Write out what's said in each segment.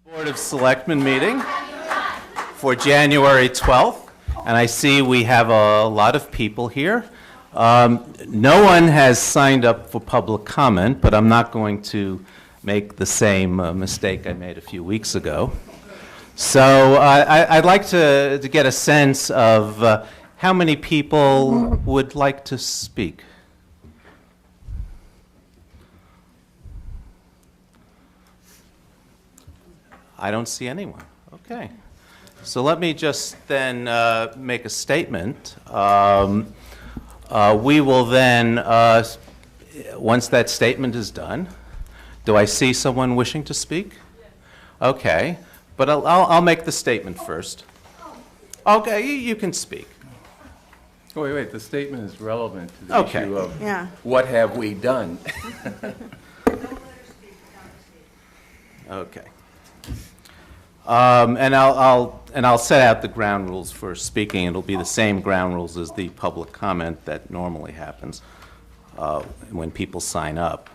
Board of Selectmen meeting for January 12th, and I see we have a lot of people here. No one has signed up for public comment, but I'm not going to make the same mistake I made a few weeks ago. So I'd like to get a sense of how many people would like to speak. I don't see anyone. Okay. So let me just then make a statement. We will then, once that statement is done, do I see someone wishing to speak? Okay. But I'll make the statement first. Okay, you can speak. Oh, wait, the statement is relevant to the issue of what have we done? Okay. And I'll set out the ground rules for speaking. It'll be the same ground rules as the public comment that normally happens when people sign up.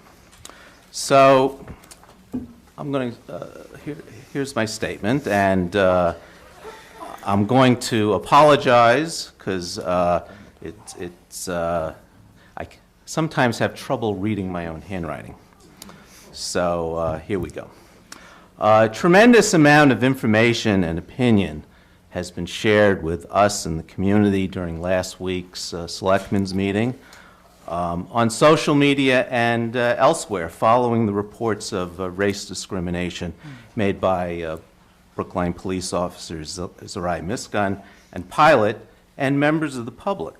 So I'm going to here's my statement, and I'm going to apologize because I sometimes have trouble reading my own handwriting. So here we go. A tremendous amount of information and opinion has been shared with us and the community during last week's Selectmen's meeting, on social media and elsewhere, following the reports of race discrimination made by Brookline police officers Zerai Misgun and Pilot and members of the public.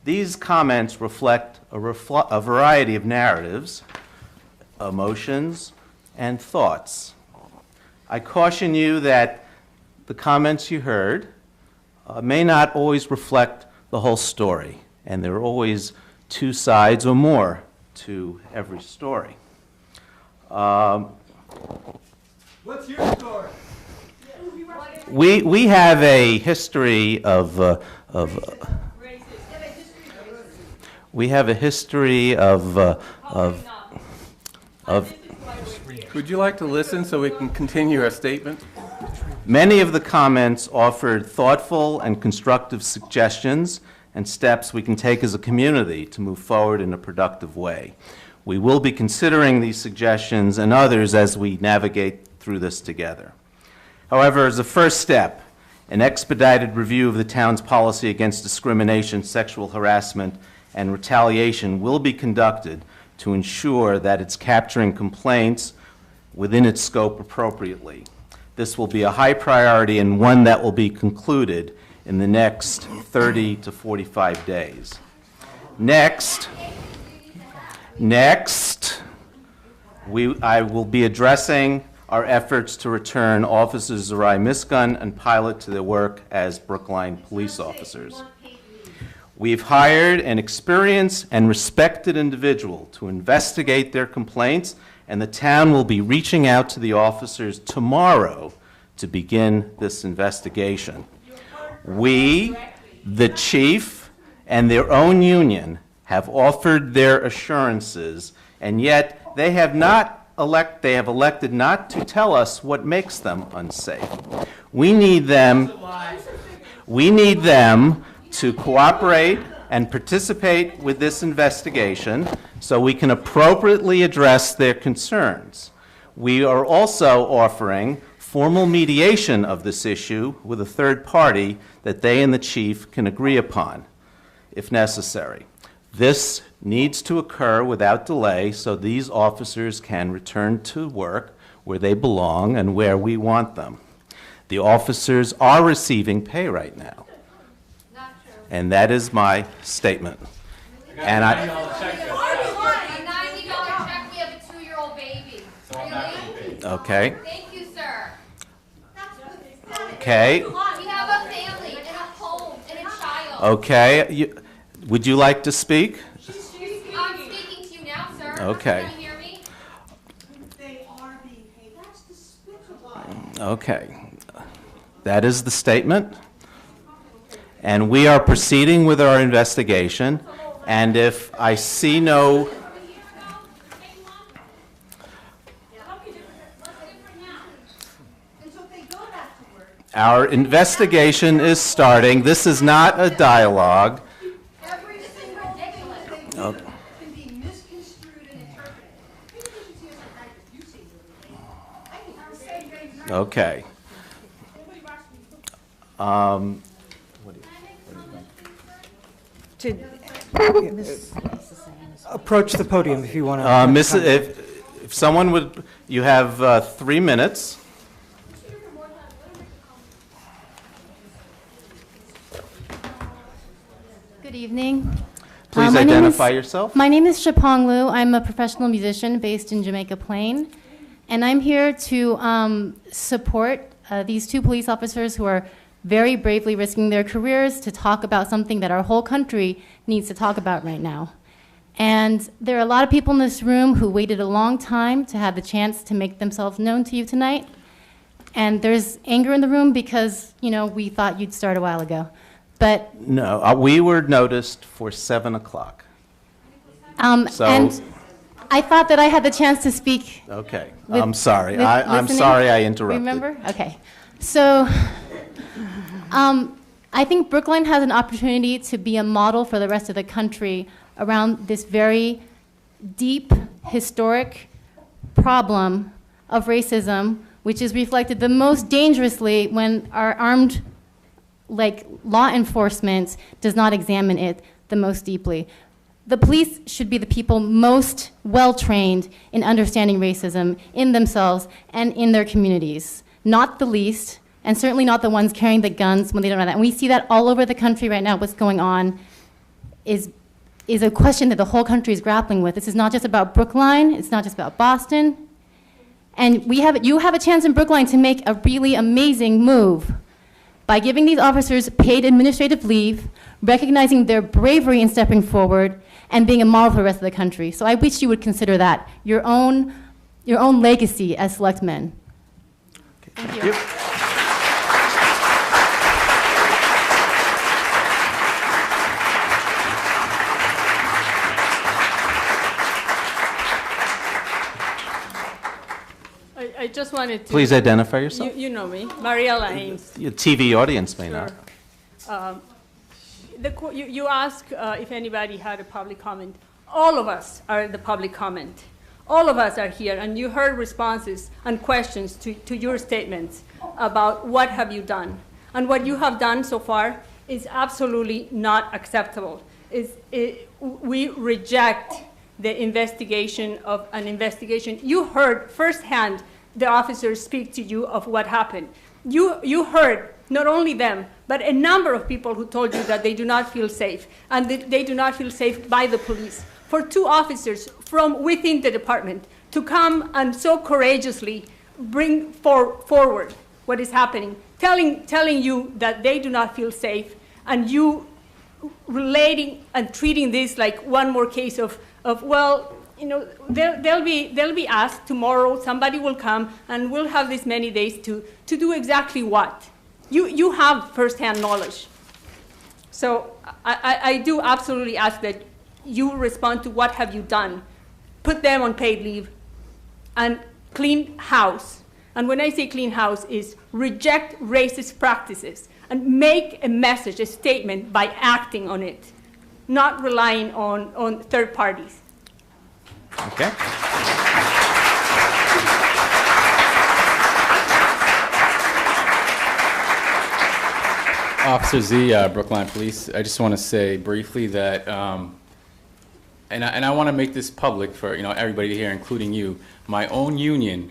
These comments reflect a variety of narratives, emotions, and thoughts. I caution you that the comments you heard may not always reflect the whole story, and there are always two sides or more to every story. What's your story? We have a history of Would you like to listen so we can continue our statement? Many of the comments offered thoughtful and constructive suggestions and steps we can take as a community to move forward in a productive way. We will be considering these suggestions and others as we navigate through this together. However, as a first step, an expedited review of the town's policy against discrimination, sexual harassment, and retaliation will be conducted to ensure that it's capturing complaints within its scope appropriately. This will be a high priority and one that will be concluded in the next 30 to 45 days. Next, I will be addressing our efforts to return Officers Zerai Misgun and Pilot to their work as Brookline police officers. We've hired an experienced and respected individual to investigate their complaints, and the town will be reaching out to the officers tomorrow to begin this investigation. We, the chief, and their own union have offered their assurances, and yet they have elected not to tell us what makes them unsafe. We need them to cooperate and participate with this investigation so we can appropriately address their concerns. We are also offering formal mediation of this issue with a third party that they and the chief can agree upon, if necessary. This needs to occur without delay so these officers can return to work where they belong and where we want them. The officers are receiving pay right now. And that is my statement. And $90 check, we have a 2-year-old baby. Really? Okay. Thank you, sir. Okay. We have a family and a home and a child. Okay. Would you like to speak? I'm speaking to you now, sir. Okay. Can you hear me? They are being paid. That's despicable. Okay. That is the statement. And we are proceeding with our investigation. And if I see no Our investigation is starting. This is not a dialogue. Every single thing that they do can be misconstrued and interpreted. Maybe we should see us in practice. You see it. Okay. Approach the podium if you want to. If someone would, you have 3 minutes. Good evening. Please identify yourself. My name is Shapong Liu. I'm a professional musician based in Jamaica Plain, and I'm here to support these 2 police officers who are very bravely risking their careers to talk about something that our whole country needs to talk about right now. And there are a lot of people in this room who waited a long time to have the chance to make themselves known to you tonight. And there's anger in the room because, you know, we thought you'd start a while ago. But no, we were noticed for 7 o'clock. So, and I thought that I had the chance to speak. Okay, I'm sorry. I'm sorry I interrupted. Remember? Okay. So I think Brookline has an opportunity to be a model for the rest of the country around this very deep, historic problem of racism, which is reflected the most dangerously when our armed law enforcement does not examine it the most deeply. The police should be the people most well-trained in understanding racism in themselves and in their communities, not the least, and certainly not the ones carrying the guns when they don't know that. And we see that all over the country right now. What's going on is a question that the whole country is grappling with. This is not just about Brookline. It's not just about Boston. And you have a chance in Brookline to make a really amazing move by giving these officers paid administrative leave, recognizing their bravery in stepping forward, and being a model for the rest of the country. So I wish you would consider that your own legacy as selectmen. Thank you. I just wanted to... Please identify yourself. You know me, Mariela Haynes. Your TV audience may not. You asked if anybody had a public comment. All of us are the public comment. All of us are here, and you heard responses and questions to your statements about what have you done. And what you have done so far is absolutely not acceptable. We reject the investigation of an investigation. You heard firsthand the officers speak to you of what happened. You heard not only them, but a number of people who told you that they do not feel safe, and that they do not feel safe by the police. For 2 officers from within the department to come and so courageously bring forward what is happening, telling you that they do not feel safe, and you relating and treating this like one more case of well, you know, they'll be asked tomorrow, somebody will come, and we'll have this many days to do exactly what? You have firsthand knowledge. So I do absolutely ask that you respond to what have you done. Put them on paid leave and clean house. And when I say clean house is reject racist practices and make a message, a statement by acting on it, not relying on third parties. Okay. Officer Z, Brookline Police. I just want to say briefly that, and I want to make this public for everybody here, including you. My own union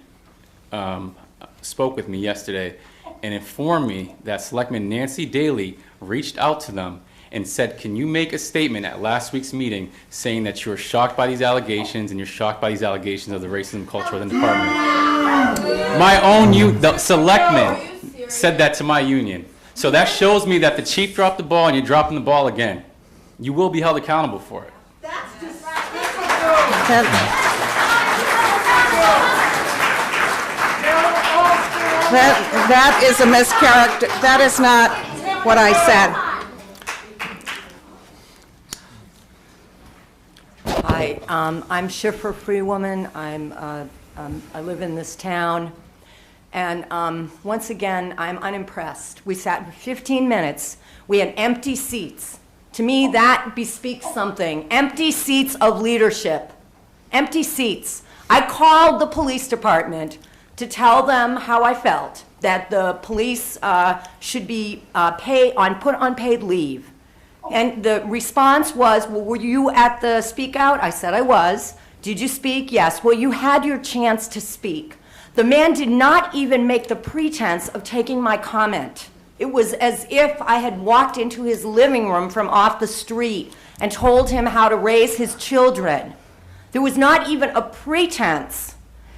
spoke with me yesterday and informed me that Selectman Nancy Daly reached out to them and said, can you make a statement at last week's meeting saying that you're shocked by these allegations and you're shocked by these allegations of the racism culture within the department? My own the Selectmen said that to my union. So that shows me that the chief dropped the ball and you're dropping the ball again. You will be held accountable for it. That's That is a mischaracter. That is not what I said. Hi, I'm Schiffer Free Woman. I live in this town, And once again, I'm unimpressed. We sat for 15 minutes. We had empty seats. To me, that bespeaks something. Empty seats of leadership. Empty seats. I called the police department to tell them how I felt, that the police should be put on paid leave. And the response was, well, were you at the speak out? I said I was. Did you speak? Yes. Well, you had your chance to speak. The man did not even make the pretense of taking my comment. It was as if I had walked into his living room from off the street and told him how to raise his children. There was not even a pretense.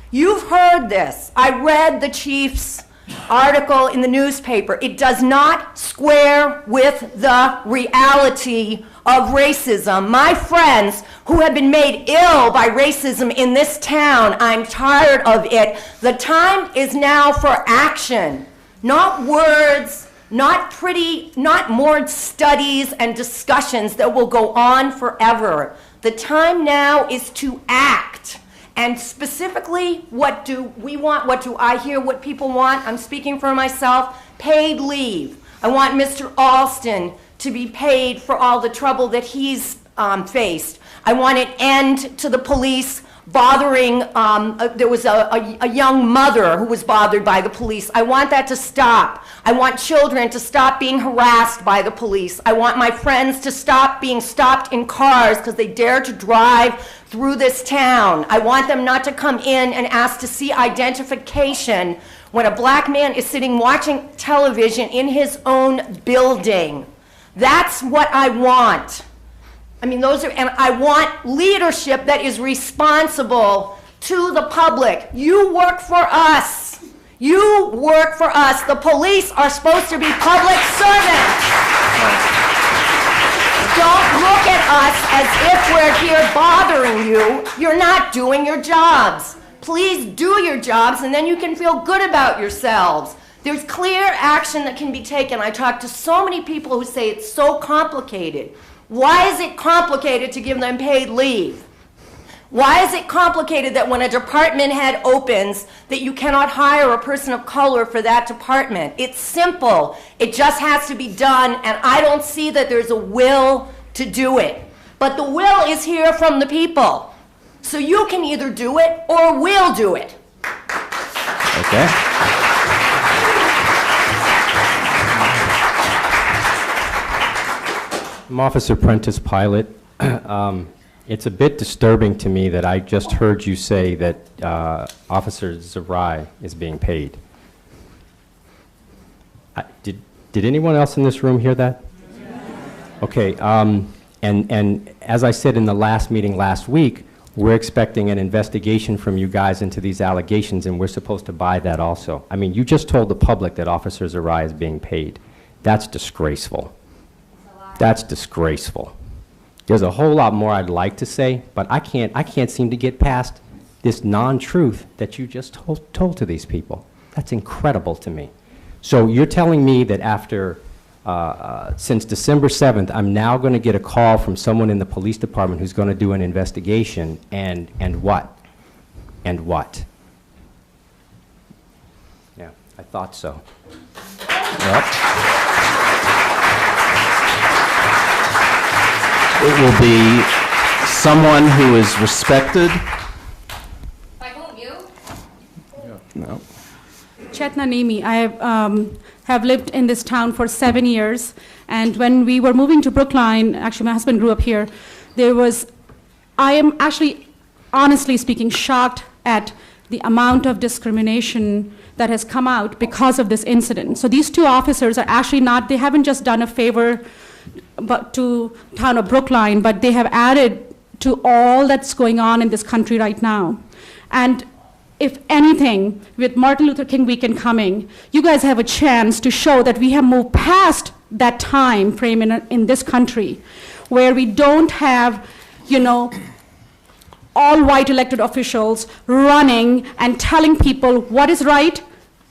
You've heard this. I read the chief's article in the newspaper. It does not square with the reality of racism. My friends who have been made ill by racism in this town, I'm tired of it. The time is now for action, not words, not more studies and discussions that will go on forever. The time now is to act. And specifically, what do we want? What do I hear what people want? I'm speaking for myself. Paid leave. I want Mr. Alston to be paid for all the trouble that he's faced. I want an end to the police bothering, there was a young mother who was bothered by the police. I want that to stop. I want children to stop being harassed by the police. I want my friends to stop being stopped in cars because they dare to drive through this town. I want them not to come in and ask to see identification when a black man is sitting watching television in his own building. That's what I want. I mean, and I want leadership that is responsible to the public. You work for us. You work for us. The police are supposed to be public servants. Don't look at us as if we're here bothering you. You're not doing your jobs. Please do your jobs, and then you can feel good about yourselves. There's clear action that can be taken. I talk to so many people who say it's so complicated. Why is it complicated to give them paid leave? Why is it complicated that when a department head opens that you cannot hire a person of color for that department? It's simple. It just has to be done, and I don't see that there's a will to do it. But the will is here from the people. So you can either do it or we'll do it. Okay. I'm Officer Prentice Pilot. It's a bit disturbing to me that I just heard you say that Officer Zarai is being paid. Did anyone else in this room hear that? Okay, and as I said in the last meeting last week, we're expecting an investigation from you guys into these allegations, and we're supposed to buy that also. I mean, you just told the public that Officer Zarai is being paid. That's disgraceful. That's disgraceful. There's a whole lot more I'd like to say, but I can't seem to get past this non-truth that you just told to these people. That's incredible to me. So you're telling me that after, since December 7th, I'm now going to get a call from someone in the police department who's going to do an investigation, and what? And what? Yeah, I thought so. Yep. It will be someone who is respected. By whom, you? No. Chetna Nemi. I have lived in this town for 7 years, and when we were moving to Brookline, actually my husband grew up here, I am actually, honestly speaking, shocked at the amount of discrimination that has come out because of this incident. So these two officers are actually they haven't just done a favor to town of Brookline, but they have added to all that's going on in this country right now. And if anything, with Martin Luther King weekend coming, you guys have a chance to show that we have moved past that time frame in this country where we don't have, all white elected officials running and telling people what is right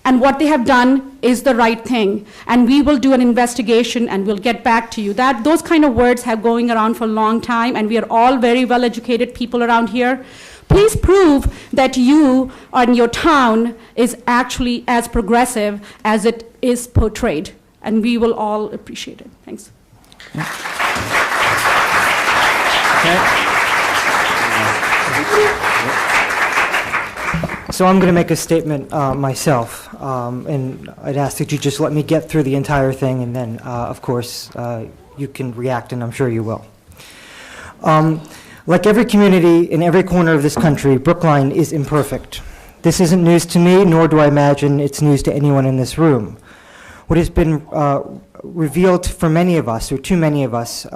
and what they have done is the right thing. And we will do an investigation and we'll get back to you. Those kind of words have going around for a long time, and we are all very well-educated people around here. Please prove that you and your town is actually as progressive as it is portrayed, and we will all appreciate it. Thanks. So I'm going to make a statement myself, and I'd ask that you just let me get through the entire thing, and then, of course, you can react, and I'm sure you will. Like every community in every corner of this country, Brookline is imperfect. This isn't news to me, nor do I imagine it's news to anyone in this room. What has been revealed for many of us, or too many of us,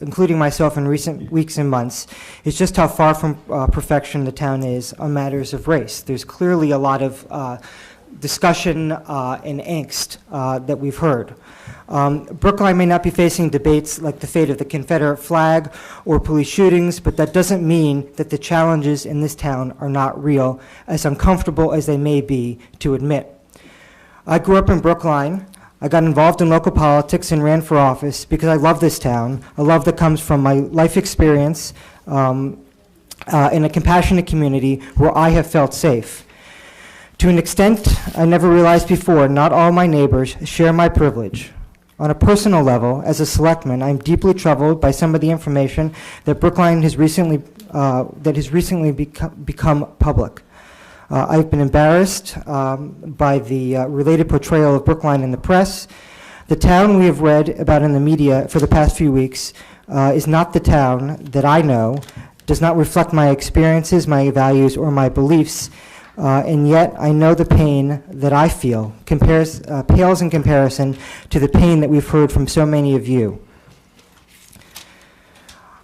including myself in recent weeks and months, is just how far from perfection the town is on matters of race. There's clearly a lot of discussion and angst that we've heard. Brookline may not be facing debates like the fate of the Confederate flag or police shootings, but that doesn't mean that the challenges in this town are not real, as uncomfortable as they may be to admit. I grew up in Brookline. I got involved in local politics and ran for office because I love this town, a love that comes from my life experience in a compassionate community where I have felt safe. To an extent I never realized before, not all my neighbors share my privilege. On a personal level, as a selectman, I'm deeply troubled by some of the information that Brookline has recently become public. I've been embarrassed by the related portrayal of Brookline in the press. The town we have read about in the media for the past few weeks is not the town that I know, does not reflect my experiences, my values, or my beliefs, and yet I know the pain that I feel pales in comparison to the pain that we've heard from so many of you.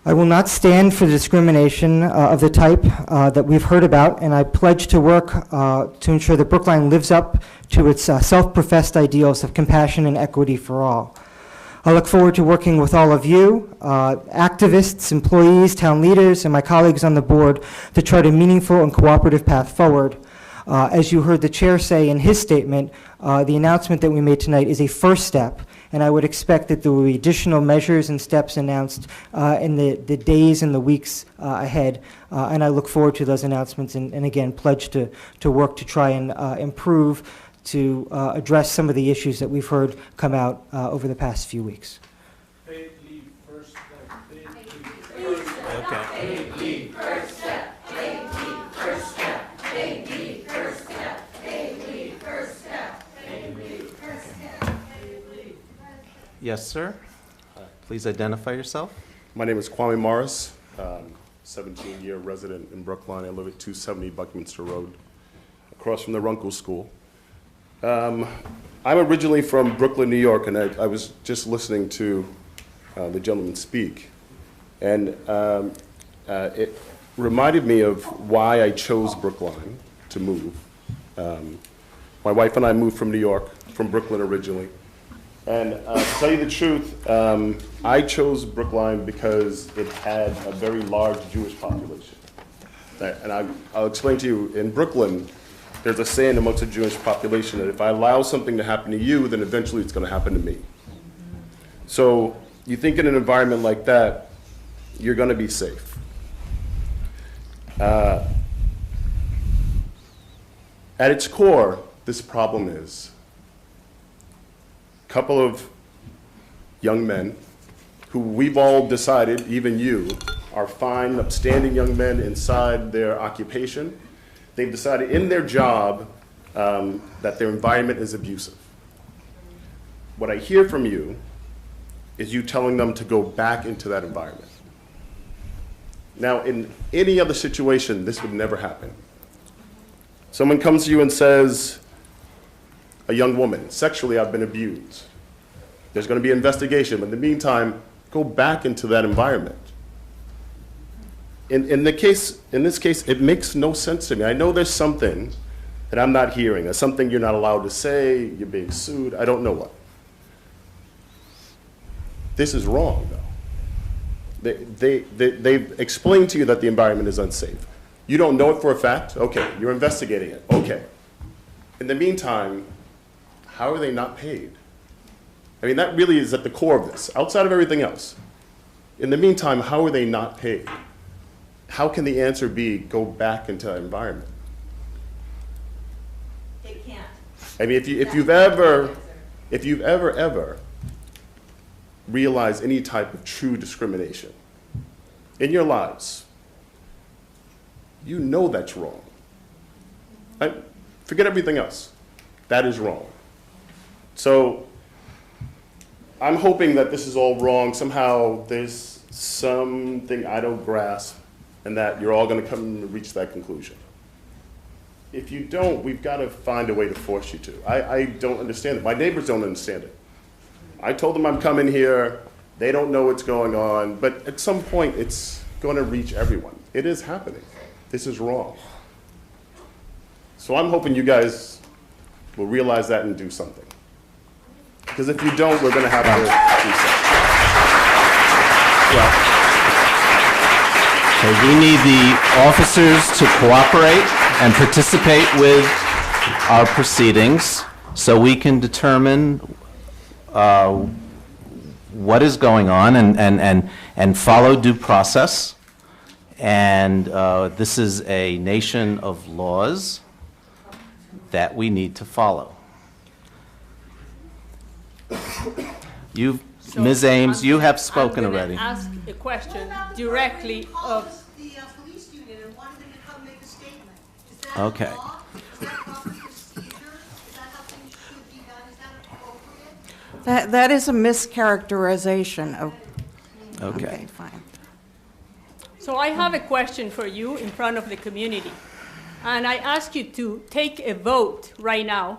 I will not stand for the discrimination of the type that we've heard about, and I pledge to work to ensure that Brookline lives up to its self-professed ideals of compassion and equity for all. I look forward to working with all of you, activists, employees, town leaders, and my colleagues on the board to chart a meaningful and cooperative path forward. As you heard the chair say in his statement, the announcement that we made tonight is a first step, and I would expect that there will be additional measures and steps announced in the days and the weeks ahead, and I look forward to those announcements and again, pledge to work to try and improve to address some of the issues that we've heard come out over the past few weeks. Paid leave first step. Paid leave first step. Paid leave first step. Paid leave first step. Paid leave first step. Paid leave first step. Paid leave. Yes, sir. Please identify yourself. My name is Kwame Morris, 17-year resident in Brookline. I live at 270 Buckminster Road, across from the Runkle School. I'm originally from Brooklyn, New York, and I was just listening to the gentleman speak. And it reminded me of why I chose Brookline to move. My wife and I moved from New York, from Brooklyn originally. And to tell you the truth, I chose Brookline because it had a very large Jewish population. And I'll explain to you, in Brooklyn, there's a saying amongst the Jewish population that if I allow something to happen to you, then eventually it's going to happen to me. So you think in an environment like that, you're going to be safe. At its core, this problem is a couple of young men who we've all decided, even you, are fine, upstanding young men inside their occupation. They've decided in their job that their environment is abusive. What I hear from you is you telling them to go back into that environment. Now, in any other situation, this would never happen. Someone comes to you and says, a young woman, sexually I've been abused. There's going to be an investigation, but in the meantime, go back into that environment. In this case, it makes no sense to me. I know there's something that I'm not hearing. There's something you're not allowed to say, you're being sued, I don't know what. This is wrong, though. They've explained to you that the environment is unsafe. You don't know it for a fact? Okay, you're investigating it, okay. In the meantime, how are they not paid? I mean, that really is at the core of this, outside of everything else. In the meantime, how are they not paid? how can the answer be go back into the environment? They can't. I mean, if you've ever realized any type of true discrimination in your lives, you know that's wrong. Forget everything else. That is wrong. So I'm hoping that this is all wrong. Somehow there's something I don't grasp, and that you're all going to come and reach that conclusion. If you don't, we've got to find a way to force you to. I don't understand it. My neighbors don't understand it. I told them I'm coming here. They don't know what's going on. But at some point, it's going to reach everyone. It is happening. This is wrong. So I'm hoping you guys will realize that and do something. Because if you don't, we're going to have to do something. So we need the officers to cooperate and participate with our proceedings so we can determine what is going on and follow due process. And this is a nation of laws that we need to follow. Ms. Ames, you have spoken already. I'm going to ask a question directly of The police union and wanted them to come make a statement. Is that Okay. law? Is that proper procedure? Is that how things should be done? Is that appropriate? That is a mischaracterization of. Okay. Fine. So I have a question for you in front of the community. And I ask you to take a vote right now,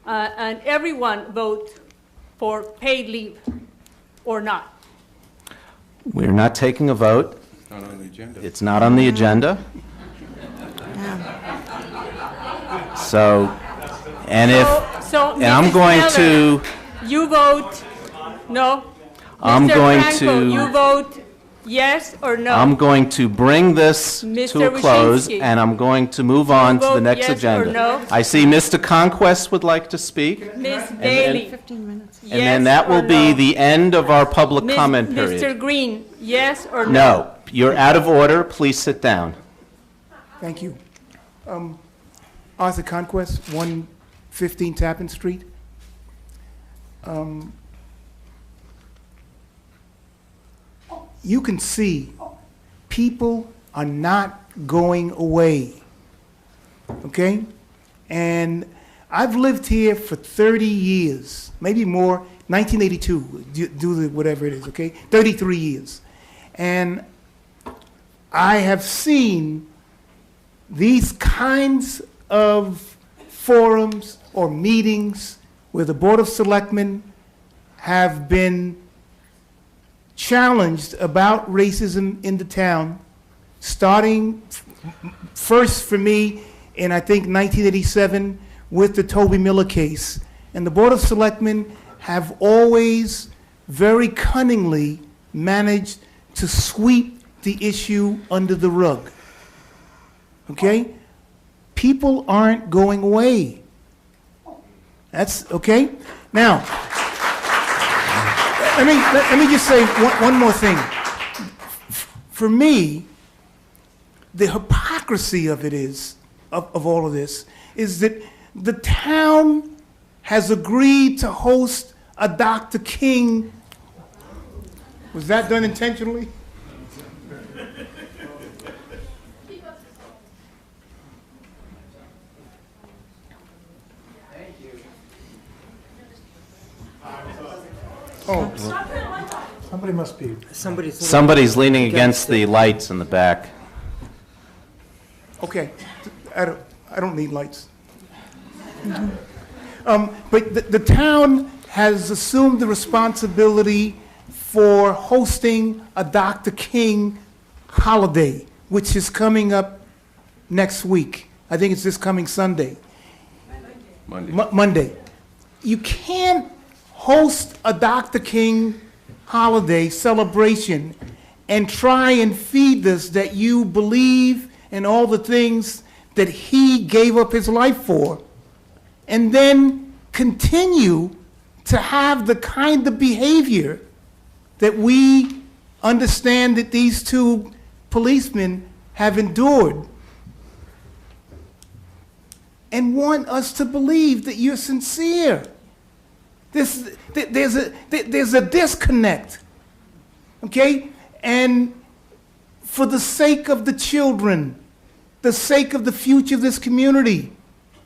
and everyone vote for paid leave or not. We're not taking a vote. It's not on the agenda. It's not on the agenda. So, and if, So, and I'm Mrs. going Miller, to, you vote no. I'm Mr. going Franco, to- you vote yes or no? I'm going to bring this to Mr. a close, Wyszynski. and I'm going to move on to the vote next yes or agenda. no? I see Mr. Conquest would like to speak, Ms. Bailey, 15 minutes. and then that will be the end of our public comment Mr. period. Green, yes or no? No, you're out of order. Please sit down. Thank you. Arthur Conquest, 115 Tappan Street. You can see people are not going away, okay? And I've lived here for 30 years, maybe more, 1982, do the whatever it is, okay? 33 years. And I have seen these kinds of forums or meetings where the Board of Selectmen have been challenged about racism in the town, starting first for me in, I think, 1987 with the Toby Miller case. And the Board of Selectmen have always very cunningly managed to sweep the issue under the rug. Okay? People aren't going away. That's okay? Now, let me just say one more thing. For me, the hypocrisy of it is, of all of this, is that the town has agreed to host a Dr. King. Was that done intentionally? Oh, somebody must be. Somebody's leaning against the lights in the back. Okay, I don't need lights. But the town has assumed the responsibility for hosting a Dr. King holiday, which is coming up next week. I think it's this coming Sunday. Monday. You can't host a Dr. King holiday celebration and try and feed us that you believe in all the things that he gave up his life for, and then continue to have the kind of behavior that we understand that these two policemen have endured and want us to believe that you're sincere. There's a disconnect, okay? And for the sake of the children, the sake of the future of this community,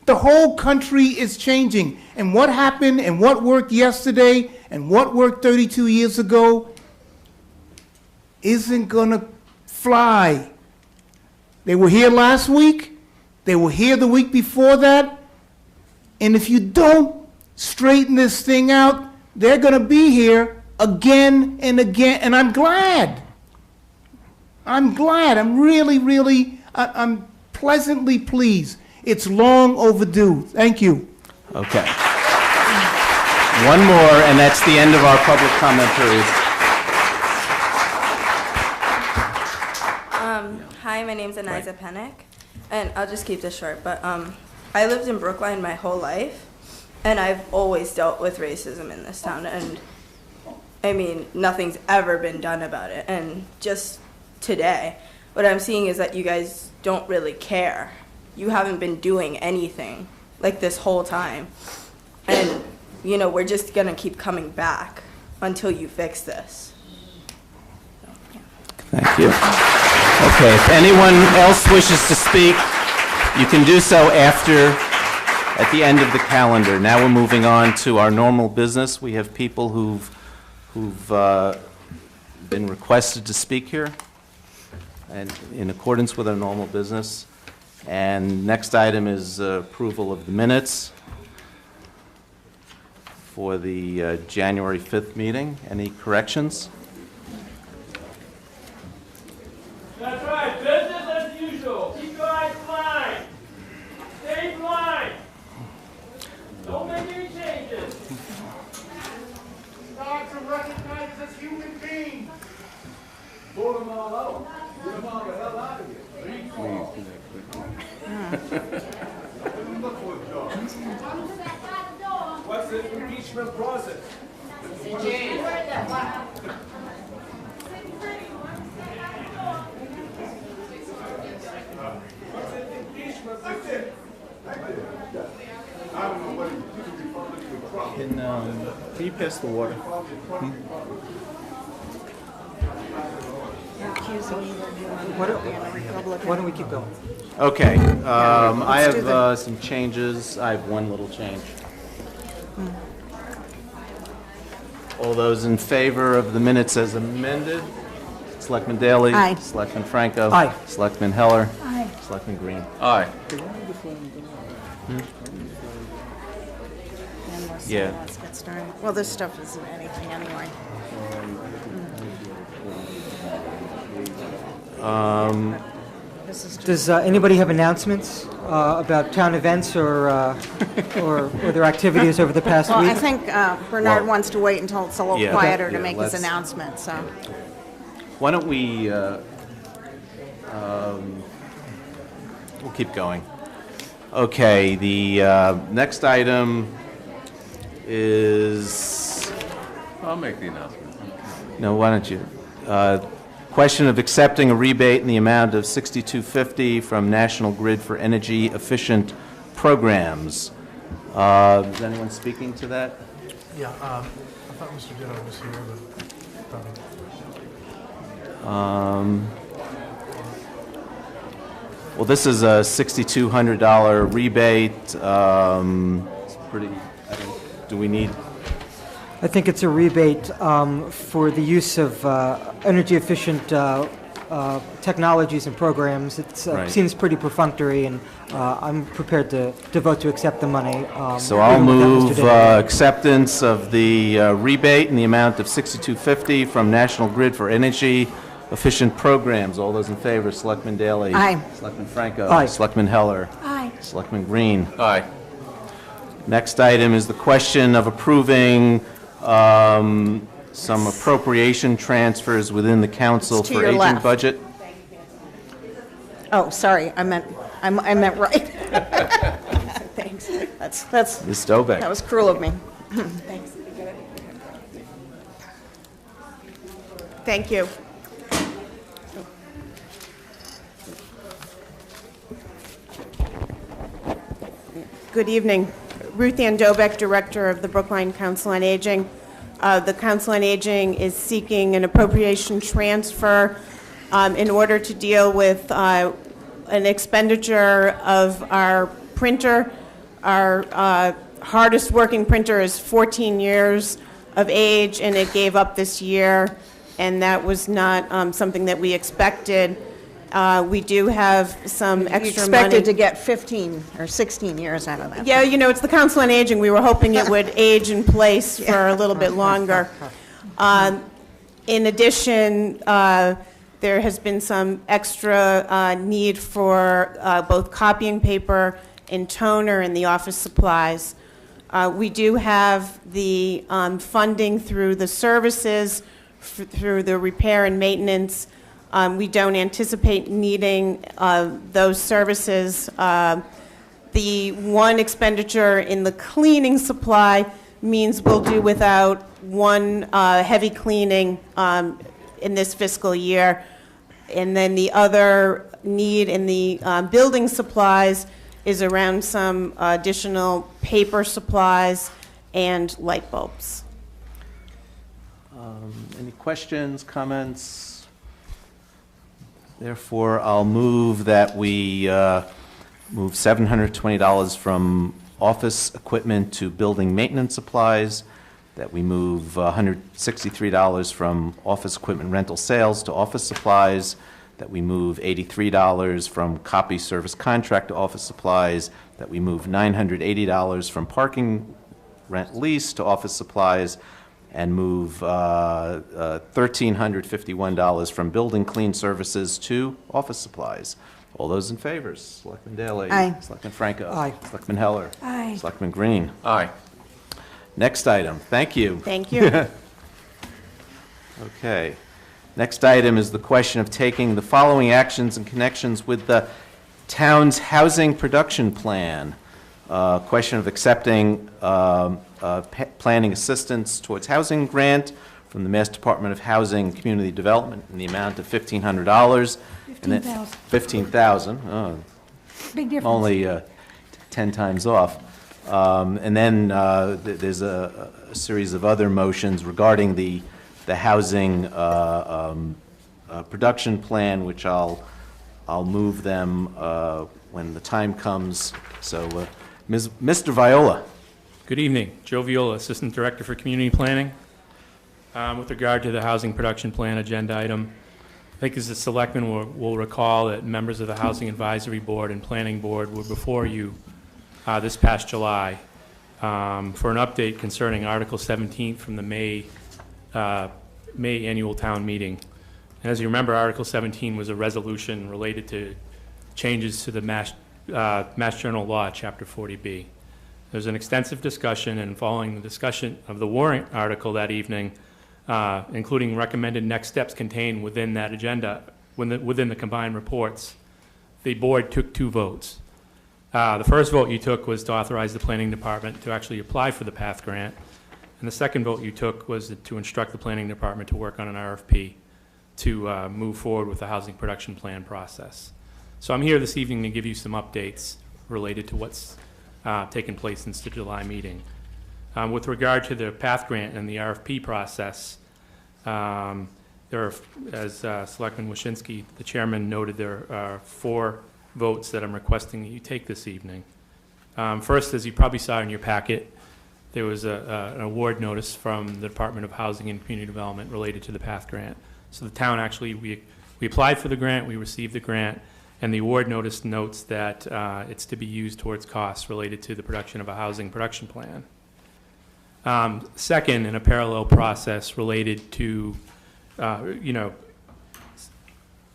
the whole country is changing. And what happened and what worked yesterday and what worked 32 years ago isn't gonna fly. They were here last week. They were here the week before that. And if you don't straighten this thing out, they're gonna be here again and again. And I'm glad. I'm glad. I'm really, I'm pleasantly pleased. It's long overdue. Thank you. Okay. One more, and that's the end of our public comment period. Hi, my name's Aniza Pennick, and I'll just keep this short, but I lived in Brookline my whole life, and I've always dealt with racism in this town, and I mean, nothing's ever been done about it, and just today, what I'm seeing is that you guys don't really care. You haven't been doing anything like this whole time, and you know, we're just gonna keep coming back until you fix this. Thank you. Okay, if anyone else wishes to speak, you can do so at the end of the calendar. Now we're moving on to our normal business. We have people who've been requested to speak here, and in accordance with our normal business. And next item is approval of the minutes for the January 5th meeting. Any corrections? That's right, business as usual. Keep your eyes blind. Stay blind. Don't make any changes. Start to recognize us as human beings. Pull them all out. Get them all the hell out of here. What's the impeachment process? Can you pass the water? Why don't we keep going? Okay, I have some changes. I have one little change. All those in favor of the minutes as amended? Selectman Daley? Aye. Selectman Franco? Aye. Selectman Heller? Aye. Selectman Green? Aye. Yeah. Let's get started. Well, this stuff isn't anything anyway. Does anybody have announcements about town events or their activities over the past Well, week? I think Bernard wants to wait until it's a little Yeah. quieter to Yeah, make his let's- announcement, so. Why don't we, we'll keep going. Okay, the next item is, I'll make the announcement. no, why don't you? Question of accepting a rebate in the amount of $62.50 from National Grid for energy efficient programs. Is anyone speaking to that? Yeah, I thought Mr. Ditto was here, but Well, this is a $6,200 rebate. It's pretty, do we need? I think it's a rebate for the use of energy-efficient technologies and programs. It Right. seems pretty perfunctory, and I'm prepared to vote to accept the money. So I'll even without Mr. move Ditto. acceptance of the rebate in the amount of $62.50 from National Grid for energy efficient programs. All those in favor, Selectman Daley? Aye. Selectman Franco? Aye. Selectman Heller? Aye. Selectman Green? Aye. Next item is the question of approving some appropriation transfers within the council It's to for your aging left. budget. Oh, sorry, I meant right. Thanks. That's, Ms. Dobek. that was cruel of me. Thanks. Thank you. Good evening. Ruth Ann Dobeck, Director of the Brookline Council on Aging. The Council on Aging is seeking an appropriation transfer in order to deal with an expenditure of our printer. Our hardest working printer is 14 years of age, and it gave up this year, and that was not something that we expected. We do have some extra money. You expected to get 15 or 16 years out of that. Yeah, you know, it's the Council on Aging. We were hoping it would age in place for a little bit longer. In addition, there has been some extra need for both copying paper and toner in the office supplies. We do have the funding through the services, through the repair and maintenance. We don't anticipate needing those services. The one expenditure in the cleaning supply means we'll do without one heavy cleaning in this fiscal year. And then the other need in the building supplies is around some additional paper supplies and light bulbs. Any questions, comments? Therefore, I'll move that we move $720 from office equipment to building maintenance supplies, that we move $163 from office equipment rental sales to office supplies, that we move $83 from copy service contract to office supplies, that we move $980 from parking rent lease to office supplies, and move $1,351 from building clean services to office supplies. All those in favor? Selectman Daley? Aye. Selectman Franco? Aye. Selectman Heller? Aye. Selectman Green? Aye. Next item. Thank you. Thank you. Okay. Next item is the question of taking the following actions in connections with the town's housing production plan. Question of accepting planning assistance towards housing grant from the Mass Department of Housing and Community Development in the amount of $1,500. $15,000. Oh, Big difference. only 10 times off. And then there's a series of other motions regarding the housing production plan, which I'll move them when the time comes. So, Mr. Viola. Good evening. Joe Viola, Assistant Director for Community Planning. With regard to the housing production plan agenda item, I think as the Selectmen will recall that members of the Housing Advisory Board and Planning Board were before you this past July for an update concerning Article 17 from the May annual town meeting. And as you remember, Article 17 was a resolution related to changes to the Mass General Law, Chapter 40B. There's an extensive discussion, and following the discussion of the warrant article that evening, including recommended next steps contained within that agenda, within the combined reports, the board took 2 votes. The first vote you took was to authorize the planning department to actually apply for the PATH grant, and the second vote you took was to instruct the planning department to work on an RFP to move forward with the housing production plan process. So I'm here this evening to give you some updates related to what's taken place since the July meeting. With regard to the PATH grant and the RFP process, there are, as Selectman Wyszynski, the chairman, noted, there are 4 votes that I'm requesting that you take this evening. First, as you probably saw in your packet, there was an award notice from the Department of Housing and Community Development related to the PATH grant. So the town actually, we applied for the grant, we received the grant, and the award notice notes that it's to be used towards costs related to the production of a housing production plan. Second, in a parallel process related to,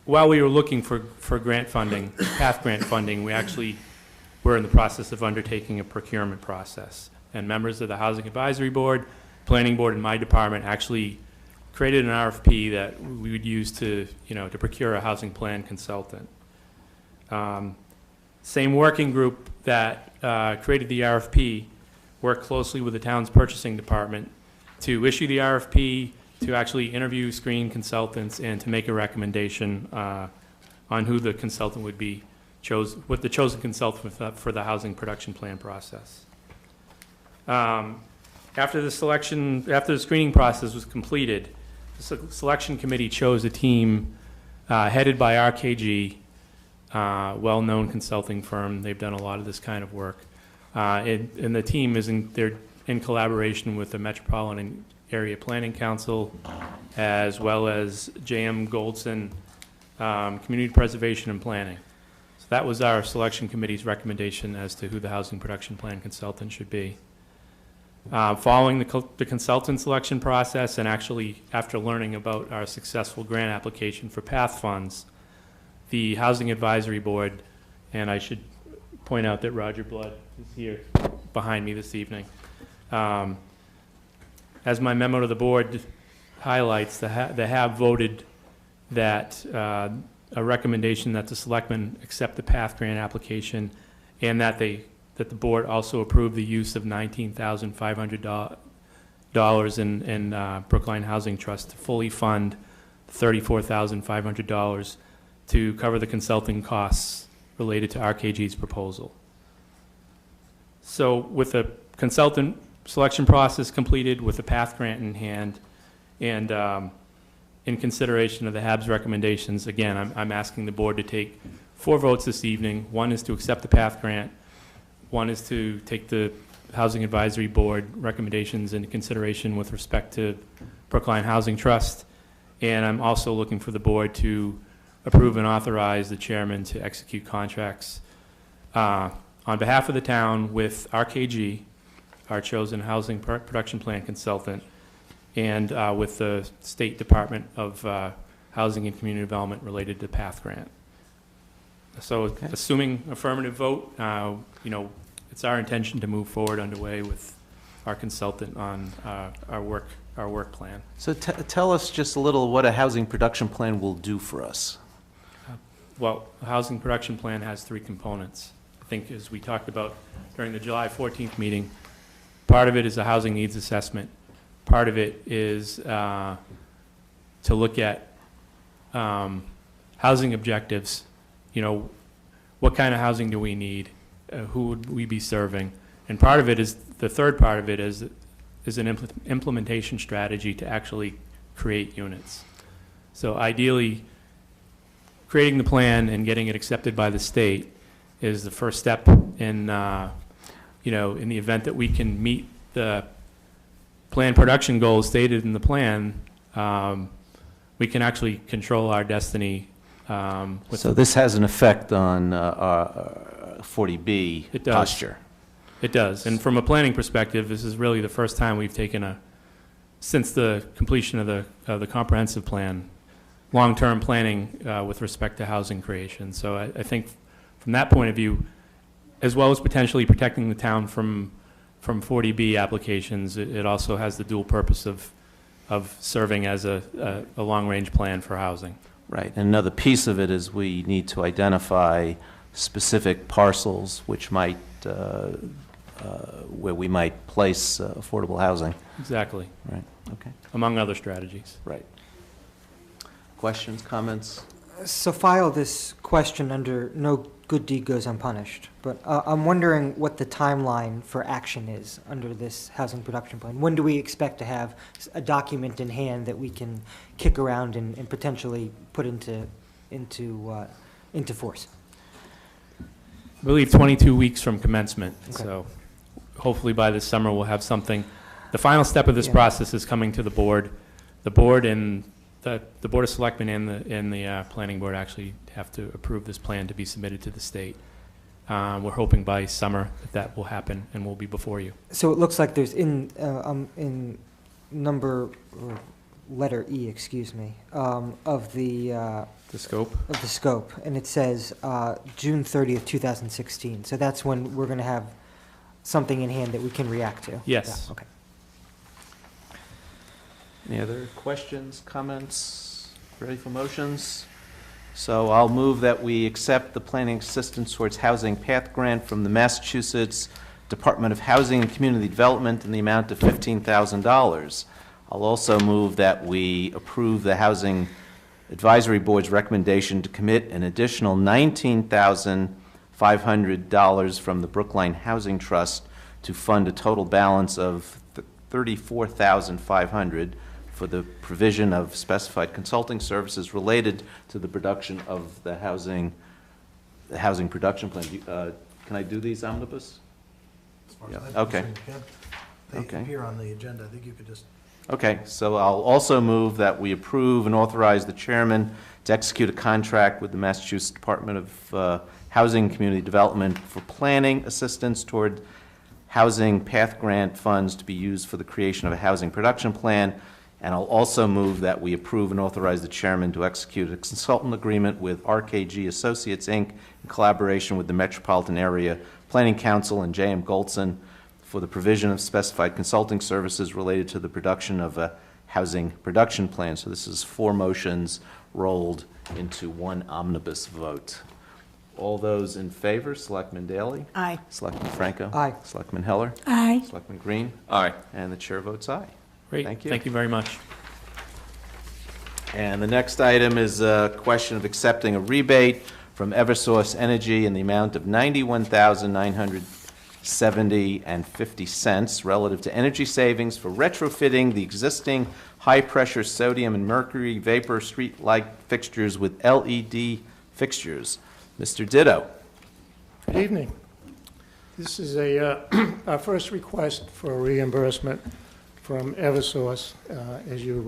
while we were looking for grant funding, PATH grant funding, we actually were in the process of undertaking a procurement process. And members of the Housing Advisory Board, Planning Board, and my department actually created an RFP that we would use to procure a housing plan consultant. Same working group that created the RFP worked closely with the town's purchasing department to issue the RFP, to actually interview, screen consultants, and to make a recommendation on who the consultant would be with the chosen consultant for the housing production plan process. After the screening process was completed, the selection committee chose a team headed by RKG, well-known consulting firm. They've done a lot of this kind of work. And the team they're in collaboration with the Metropolitan Area Planning Council, as well as J.M. Goldson, Community Preservation and Planning. So that was our selection committee's recommendation as to who the housing production plan consultant should be. Following the consultant selection process, and actually after learning about our successful grant application for PATH funds, the Housing Advisory Board, and I should point out that Roger Blood is here behind me this evening. As my memo to the board highlights, they have voted that a recommendation that the Selectmen accept the PATH grant application, and that the board also approve the use of $19,500 in Brookline Housing Trust to fully fund $34,500 to cover the consulting costs related to RKG's proposal. So with the consultant selection process completed, with the PATH grant in hand, and in consideration of the HAB's recommendations, again, I'm asking the board to take 4 votes this evening. One is to accept the PATH grant. One is to take the Housing Advisory Board recommendations into consideration with respect to Brookline Housing Trust. And I'm also looking for the board to approve and authorize the chairman to execute contracts on behalf of the town with RKG, our chosen housing production plan consultant, and with the State Department of Housing and Community Development related to PATH grant. So assuming affirmative vote, it's our intention to move forward underway with our consultant on our work plan. So tell us just a little what a housing production plan will do for us. Well, a housing production plan has 3 components. I think, as we talked about during the July 14th meeting, part of it is a housing needs assessment. Part of it is to look at housing objectives. What kind of housing do we need? Who would we be serving? And part of it is, the third part of it is an implementation strategy to actually create units. So ideally, creating the plan and getting it accepted by the state is the first step in, in the event that we can meet the plan production goals stated in the plan, we can actually control our destiny. So this has an effect on our 40B posture. It does. And from a planning perspective, this is really the first time we've taken since the completion of the comprehensive plan, long-term planning with respect to housing creation. So I think from that point of view, as well as potentially protecting the town from 40B applications, it also has the dual purpose of serving as a long-range plan for housing. Right. And another piece of it is we need to identify specific parcels which might, where we might place affordable housing. Exactly. Right. Okay. Among other strategies. Right. Questions, comments? So file this question under no good deed goes unpunished, but I'm wondering what the timeline for action is under this housing production plan. When do we expect to have a document in hand that we can kick around and potentially put into force? I believe 22 weeks from commencement. Okay. So hopefully by this summer we'll have something. The final step of this process is coming to the board. The board and the Board of Selectmen and the Planning Board actually have to approve this plan to be submitted to the state. We're hoping by summer that will happen and we'll be before you. So it looks like there's in number, or letter E, excuse me, of the scope? Of the scope, and it says June 30th, 2016. So that's when we're going to have something in hand that we can react to? Yes. Yeah, okay. Any other questions, comments? Ready for motions? So I'll move that we accept the planning assistance towards housing PATH grant from the Massachusetts Department of Housing and Community Development in the amount of $15,000. I'll also move that we approve the housing Advisory Board's recommendation to commit an additional $19,500 from the Brookline Housing Trust to fund a total balance of $34,500 for the provision of specified consulting services related to the production of the housing production plan. Can I do these omnibus? As far as Yeah, I'm okay. concerned, you can. They Okay. appear on the agenda. I think you could just. Okay, so I'll also move that we approve and authorize the chairman to execute a contract with the Massachusetts Department of Housing and Community Development for planning assistance toward housing path grant funds to be used for the creation of a housing production plan. And I'll also move that we approve and authorize the chairman to execute a consultant agreement with RKG Associates, Inc., in collaboration with the Metropolitan Area Planning Council and J.M. Goldson for the provision of specified consulting services related to the production of a housing production plan. So this is 4 motions rolled into one omnibus vote. All those in favor, Selectman Daley? Aye. Selectman Franco? Aye. Selectman Heller? Aye. Selectman Green? Aye. And the chair votes aye. Great. Thank you. Thank you very much. And the next item is a question of accepting a rebate from Eversource Energy in the amount of $91,970.50 relative to energy savings for retrofitting the existing high-pressure sodium and mercury vapor street light fixtures with LED fixtures. Mr. Ditto. Good evening. This is our first request for reimbursement from Eversource, as you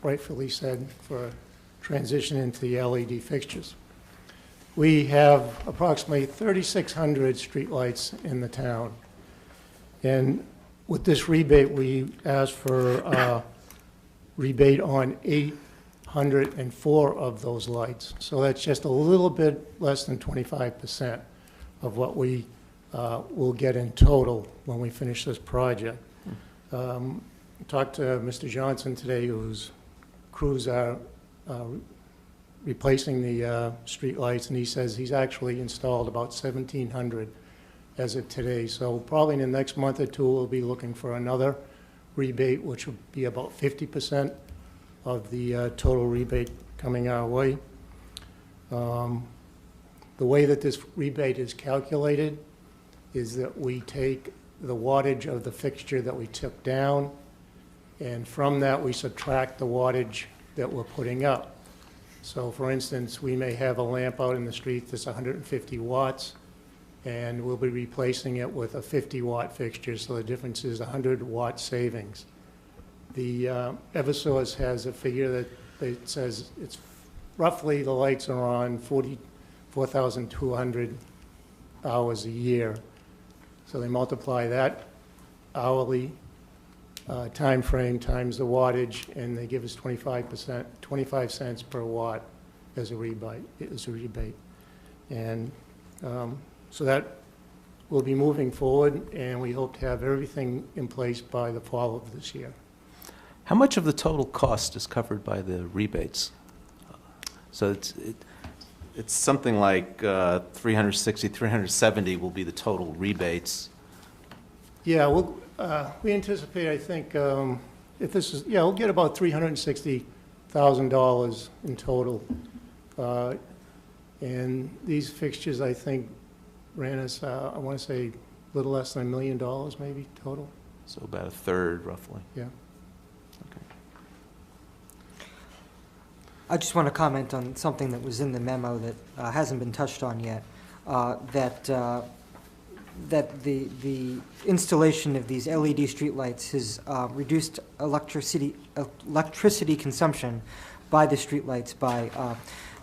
rightfully said, for transition into the LED fixtures. We have approximately 3,600 streetlights in the town. And with this rebate, we asked for a rebate on 804 of those lights. So that's just a little bit less than 25% of what we will get in total when we finish this project. Talked to Mr. Johnson today, whose crews are replacing the street lights, and he says he's actually installed about 1,700 as of today. So probably in the next month or two, we'll be looking for another rebate, which will be about 50% of the total rebate coming our way. The way that this rebate is calculated is that we take the wattage of the fixture that we took down, and from that we subtract the wattage that we're putting up. So for instance, we may have a lamp out in the street that's 150 watts, and we'll be replacing it with a 50-watt fixture, so the difference is 100-watt savings. The Eversource has a figure that says it's roughly the lights are on 4,200 hours a year. So they multiply that hourly time frame times the wattage, and they give us 25 cents per watt as a rebate. And so that will be moving forward, and we hope to have everything in place by the fall of this year. How much of the total cost is covered by the rebates? So it's something like 360, 370 will be the total rebates. Yeah, we anticipate, I think, if this is, we'll get about $360,000 in total. And these fixtures, I think, ran us, I want to say, a little less than $1 million maybe total. So about a third, roughly. Yeah. Okay. I just want to comment on something that was in the memo that hasn't been touched on yet, that the installation of these LED streetlights has reduced electricity consumption by the streetlights by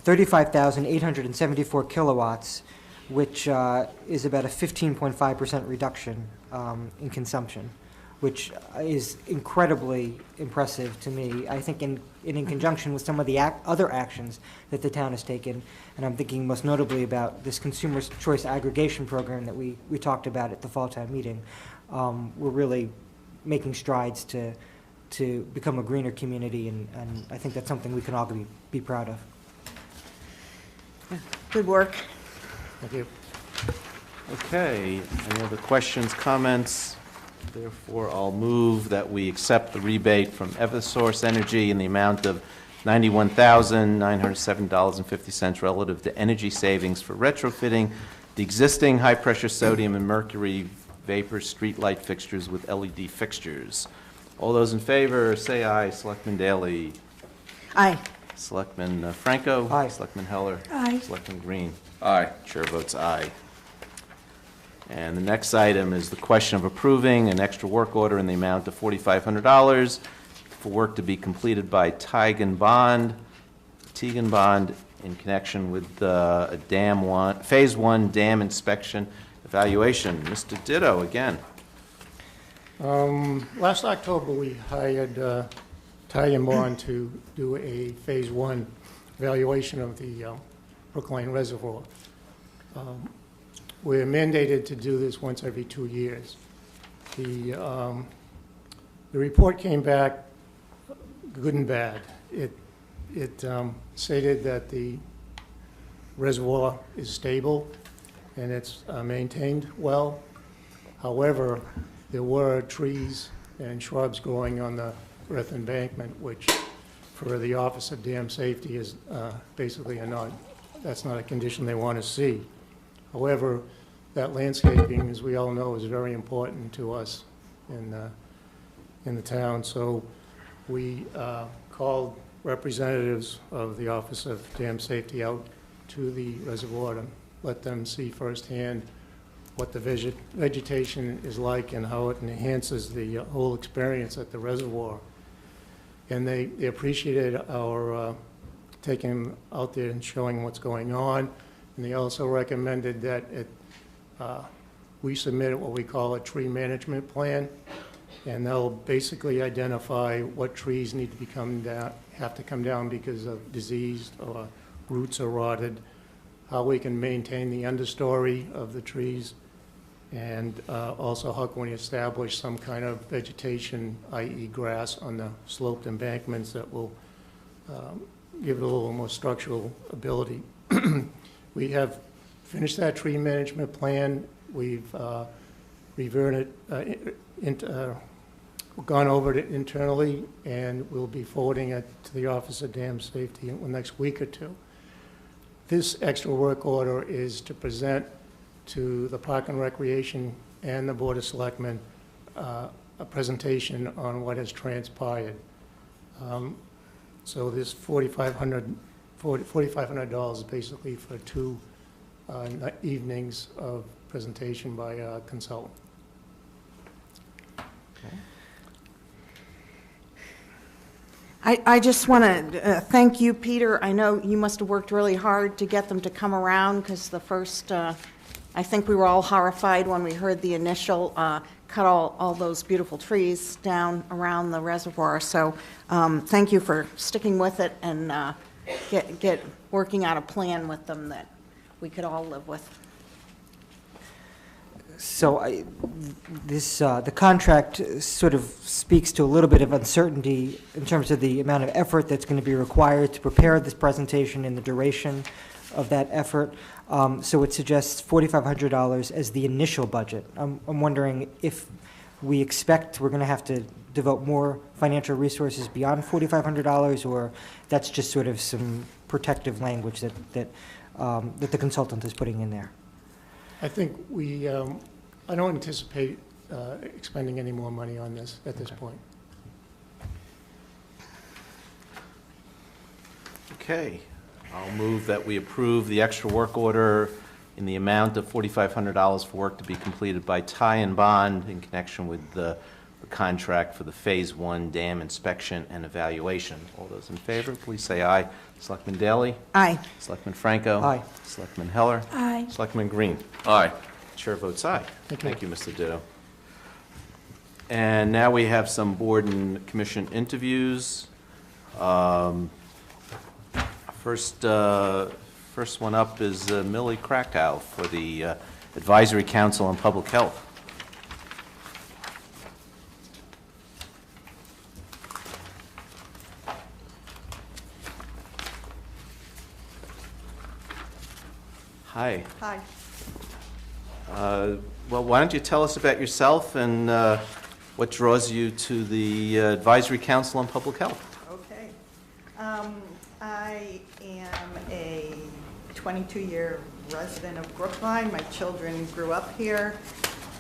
35,874 kilowatts, which is about a 15.5% reduction in consumption, which is incredibly impressive to me. I think in conjunction with some of the other actions that the town has taken, and I'm thinking most notably about this consumer choice aggregation program that we talked about at the fall town meeting, we're really making strides to become a greener community, and I think that's something we can all be proud of. Good work. Thank you. Okay, any other questions, comments? Therefore, I'll move that we accept the rebate from Eversource Energy in the amount of $91,907.50 relative to energy savings for retrofitting the existing high-pressure sodium and mercury vapor streetlight fixtures with LED fixtures. All those in favor, say aye. Selectman Daley? Aye. Selectman Franco? Aye. Selectman Heller? Aye. Selectman Green? Aye. Chair votes aye. And the next item is the question of approving an extra work order in the amount of $4,500 for work to be completed by Teagan Bond in connection with a Phase 1 dam inspection evaluation. Mr. Ditto, again. Last October, we hired Teagan Bond to do a Phase 1 evaluation of the Brookline Reservoir. We're mandated to do this once every 2 years. The report came back good and bad. It stated that the reservoir is stable and it's maintained well. However, there were trees and shrubs growing on the earth embankment, which for the Office of Dam Safety is basically that's not a condition they want to see. However, that landscaping, as we all know, is very important to us in the town. So we called representatives of the Office of Dam Safety out to the reservoir to let them see firsthand what the vegetation is like and how it enhances the whole experience at the reservoir. And they appreciated our taking them out there and showing what's going on. And they also recommended that we submit what we call a tree management plan, and they'll basically identify what trees need to have to come down because of disease or roots are rotted, how we can maintain the understory of the trees, and also how can we establish some kind of vegetation, i.e. grass, on the sloped embankments that will give it a little more structural ability. We have finished that tree management plan. We've reverted gone over it internally, and we'll be forwarding it to the Office of Dam Safety in the next week or two. This extra work order is to present to the Park and Recreation and the Board of Selectmen a presentation on what has transpired. So this $4,500 is basically for 2 evenings of presentation by a consultant. I just want to thank you, Peter. I know you must have worked really hard to get them to come around, because the first, I think we were all horrified when we heard the initial cut all those beautiful trees down around the reservoir. So thank you for sticking with it and get working out a plan with them that we could all live with. So the contract sort of speaks to a little bit of uncertainty in terms of the amount of effort that's going to be required to prepare this presentation and the duration of that effort. So it suggests $4,500 as the initial budget. I'm wondering if we expect we're going to have to devote more financial resources beyond $4,500, or that's just sort of some protective language that the consultant is putting in there. I think I don't anticipate expending any more money on this at this point. Okay. I'll move that we approve the extra work order in the amount of $4,500 for work to be completed by Teagan Bond in connection with the contract for the Phase 1 dam inspection and evaluation. All those in favor, please say aye. Selectman Daley? Aye. Selectman Franco? Aye. Selectman Heller? Aye. Selectman Green? Aye. Chair votes aye. Thank you. Mr. Ditto. And now we have some board and commission interviews. First one up is Millie Krakow for the Advisory Council on Public Health. Hi. Hi. Well, why don't you tell us about yourself and what draws you to the Advisory Council on Public Health? Okay. 22-year resident of Brookline. My children grew up here.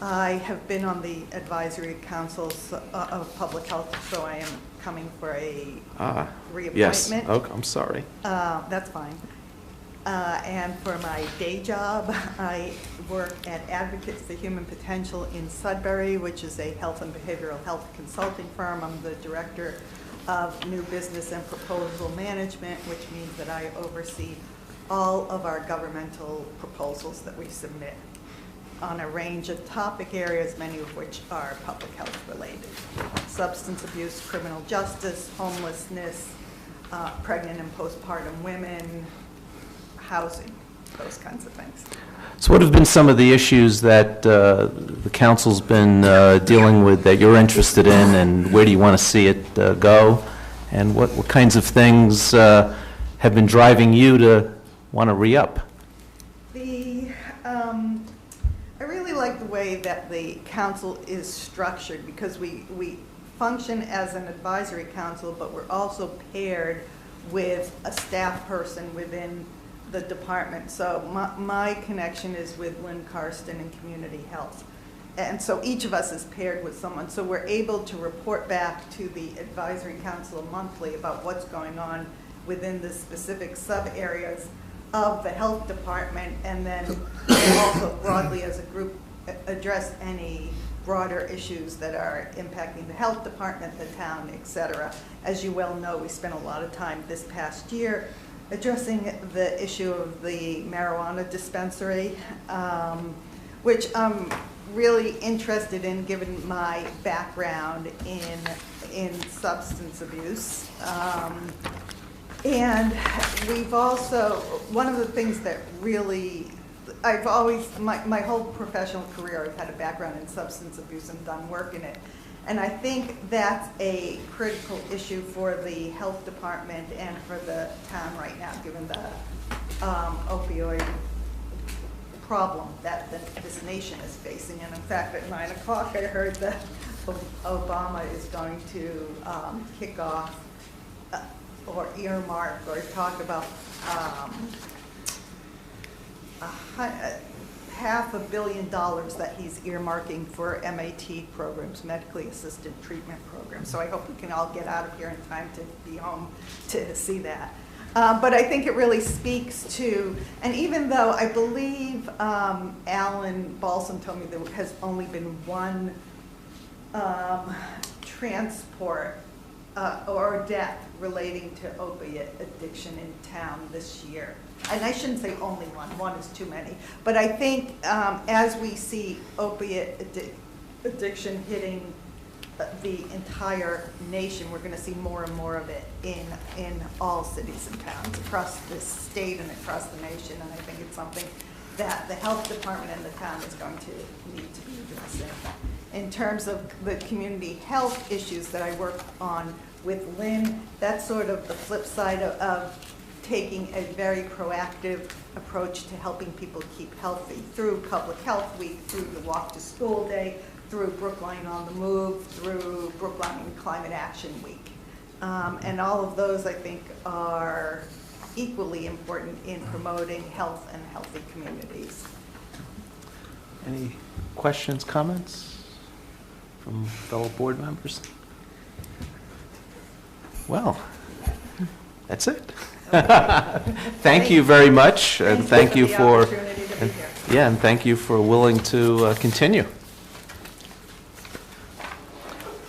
I have been on the advisory councils of public health, so I am coming for a reappointment. Yes, okay, I'm sorry. That's fine. And for my day job, I work at Advocates for Human Potential in Sudbury, which is a health and behavioral health consulting firm. I'm the director of new business and proposal management, which means that I oversee all of our governmental proposals that we submit on a range of topic areas, many of which are public health related. Substance abuse, criminal justice, homelessness, pregnant and postpartum women, housing, those kinds of things. So what have been some of the issues that the council's been dealing with that you're interested in, and where do you want to see it go? And what kinds of things have been driving you to want to re-up? I really like the way that the council is structured, because we function as an advisory council, but we're also paired with a staff person within the department. So my connection is with Lynn Karsten in Community Health. And so each of us is paired with someone. So we're able to report back to the advisory council monthly about what's going on within the specific sub-areas of the health department, and then also broadly as a group address any broader issues that are impacting the health department, the town, et cetera. As you well know, we spent a lot of time this past year addressing the issue of the marijuana dispensary, which I'm really interested in given my background in substance abuse. And we've also, one of the things that really, I've always, my whole professional career, I've had a background in substance abuse and done work in it. And I think that's a critical issue for the health department and for the town right now, given the opioid problem that this nation is facing. And in fact, at 9 o'clock, I heard that Obama is going to kick off or earmark or talk about $500 million that he's earmarking for MAT programs, medically assisted treatment programs. So I hope we can all get out of here in time to be home to see that. But I think it really speaks to, and even though I believe Alan Balsam told me there has only been one transport or death relating to opiate addiction in town this year. And I shouldn't say only one is too many. But I think as we see opiate addiction hitting the entire nation, we're going to see more and more of it in all cities and towns across this state and across the nation. And I think it's something that the health department and the town is going to need to be addressing. In terms of the community health issues that I work on with Lynn, that's sort of the flip side of taking a very proactive approach to helping people keep healthy through Public Health Week, through the Walk to School Day, through Brookline on the Move, through Brookline Climate Action Week. And all of those, I think, are equally important in promoting health and healthy communities. Any questions, comments from fellow board members? Well, that's it. Thank you very much, and thank you for and thank you for willing to continue.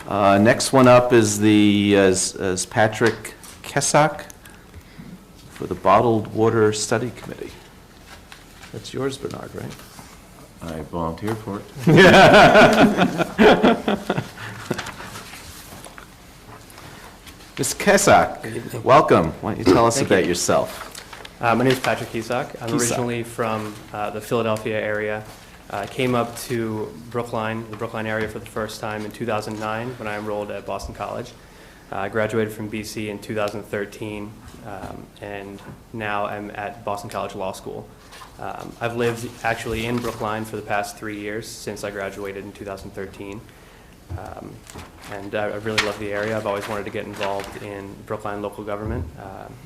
Next one up is is Patrick Kesak for the Bottled Water Study Committee. That's yours, Bernard, right? I volunteered for it. Ms. Kesak, welcome. Why don't you tell us about yourself? My name is Patrick Kesak. I'm originally from the Philadelphia area. I came up to Brookline, the Brookline area for the first time in 2009 when I enrolled at Boston College. I graduated from BC in 2013, and now I'm at Boston College Law School. I've lived actually in Brookline for the past 3 years since I graduated in 2013. And I really love the area. I've always wanted to get involved in Brookline local government.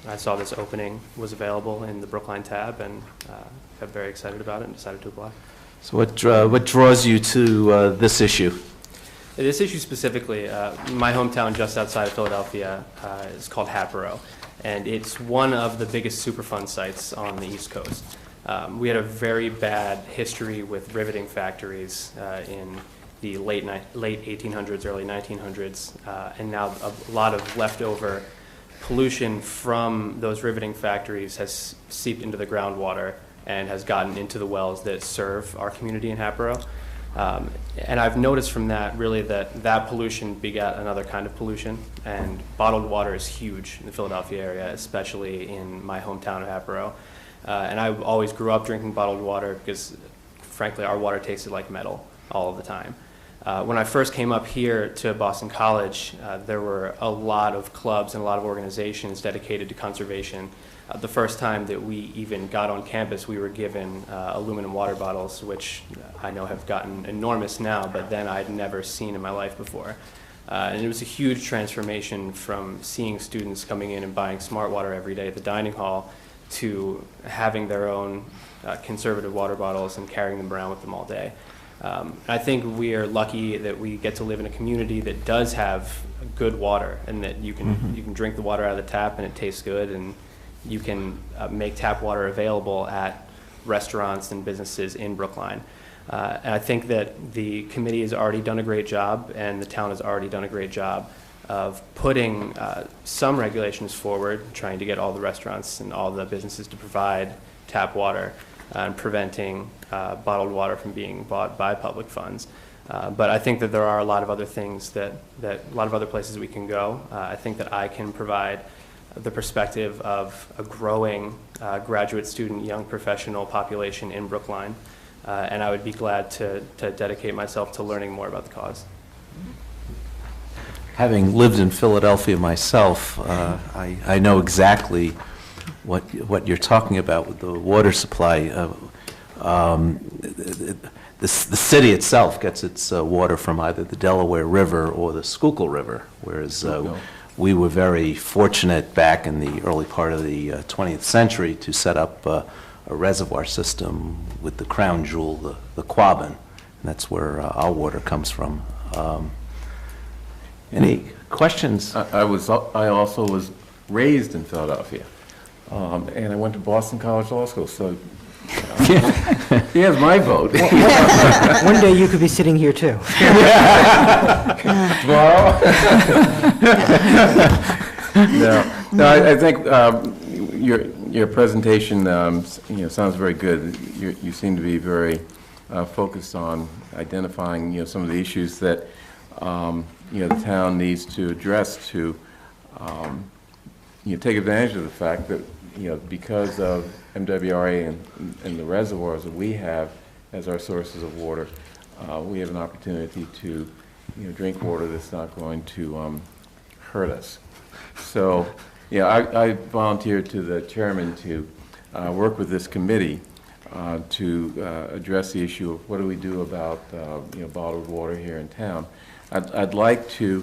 I saw this opening was available in the Brookline tab and got very excited about it and decided to apply. So what draws you to this issue? This issue specifically, my hometown just outside of Philadelphia is called Hatboro, and it's one of the biggest Superfund sites on the East Coast. We had a very bad history with riveting factories in the late 1800s, early 1900s, and now a lot of leftover pollution from those riveting factories has seeped into the groundwater and has gotten into the wells that serve our community in Hatboro. And I've noticed from that really that pollution begat another kind of pollution, and bottled water is huge in the Philadelphia area, especially in my hometown of Hatboro. And I always grew up drinking bottled water because, frankly, our water tasted like metal all of the time. When I first came up here to Boston College, there were a lot of clubs and a lot of organizations dedicated to conservation. The first time that we even got on campus, we were given aluminum water bottles, which I know have gotten enormous now, but then I'd never seen in my life before. And it was a huge transformation from seeing students coming in and buying smart water every day at the dining hall to having their own conservative water bottles and carrying them around with them all day. I think we are lucky that we get to live in a community that does have good water, and that you can drink the water out of the tap and it tastes good, and you can make tap water available at restaurants and businesses in Brookline. And I think that the committee has already done a great job, and the town has already done a great job of putting some regulations forward, trying to get all the restaurants and all the businesses to provide tap water and preventing bottled water from being bought by public funds. But I think that there are a lot of other things a lot of other places we can go. I think that I can provide the perspective of a growing graduate student, young professional population in Brookline. And I would be glad to dedicate myself to learning more about the cause. Having lived in Philadelphia myself, I know exactly what you're talking about with the water supply. The city itself gets its water from either the Delaware River or the Schuylkill River, whereas we were very fortunate back in the early part of the 20th century to set up a reservoir system with the crown jewel, the Quabbin, and that's where our water comes from. Any questions? I also was raised in Philadelphia, and I went to Boston College Law School, so he has my vote. One day you could be sitting here too. Tomorrow? No, I think your presentation sounds very good. You seem to be very focused on identifying some of the issues that the town needs to address to take advantage of the fact that because of MWRA and the reservoirs that we have as our sources of water, we have an opportunity to drink water that's not going to hurt us. So I volunteered to the chairman to work with this committee to address the issue of what do we do about bottled water here in town. I'd like to,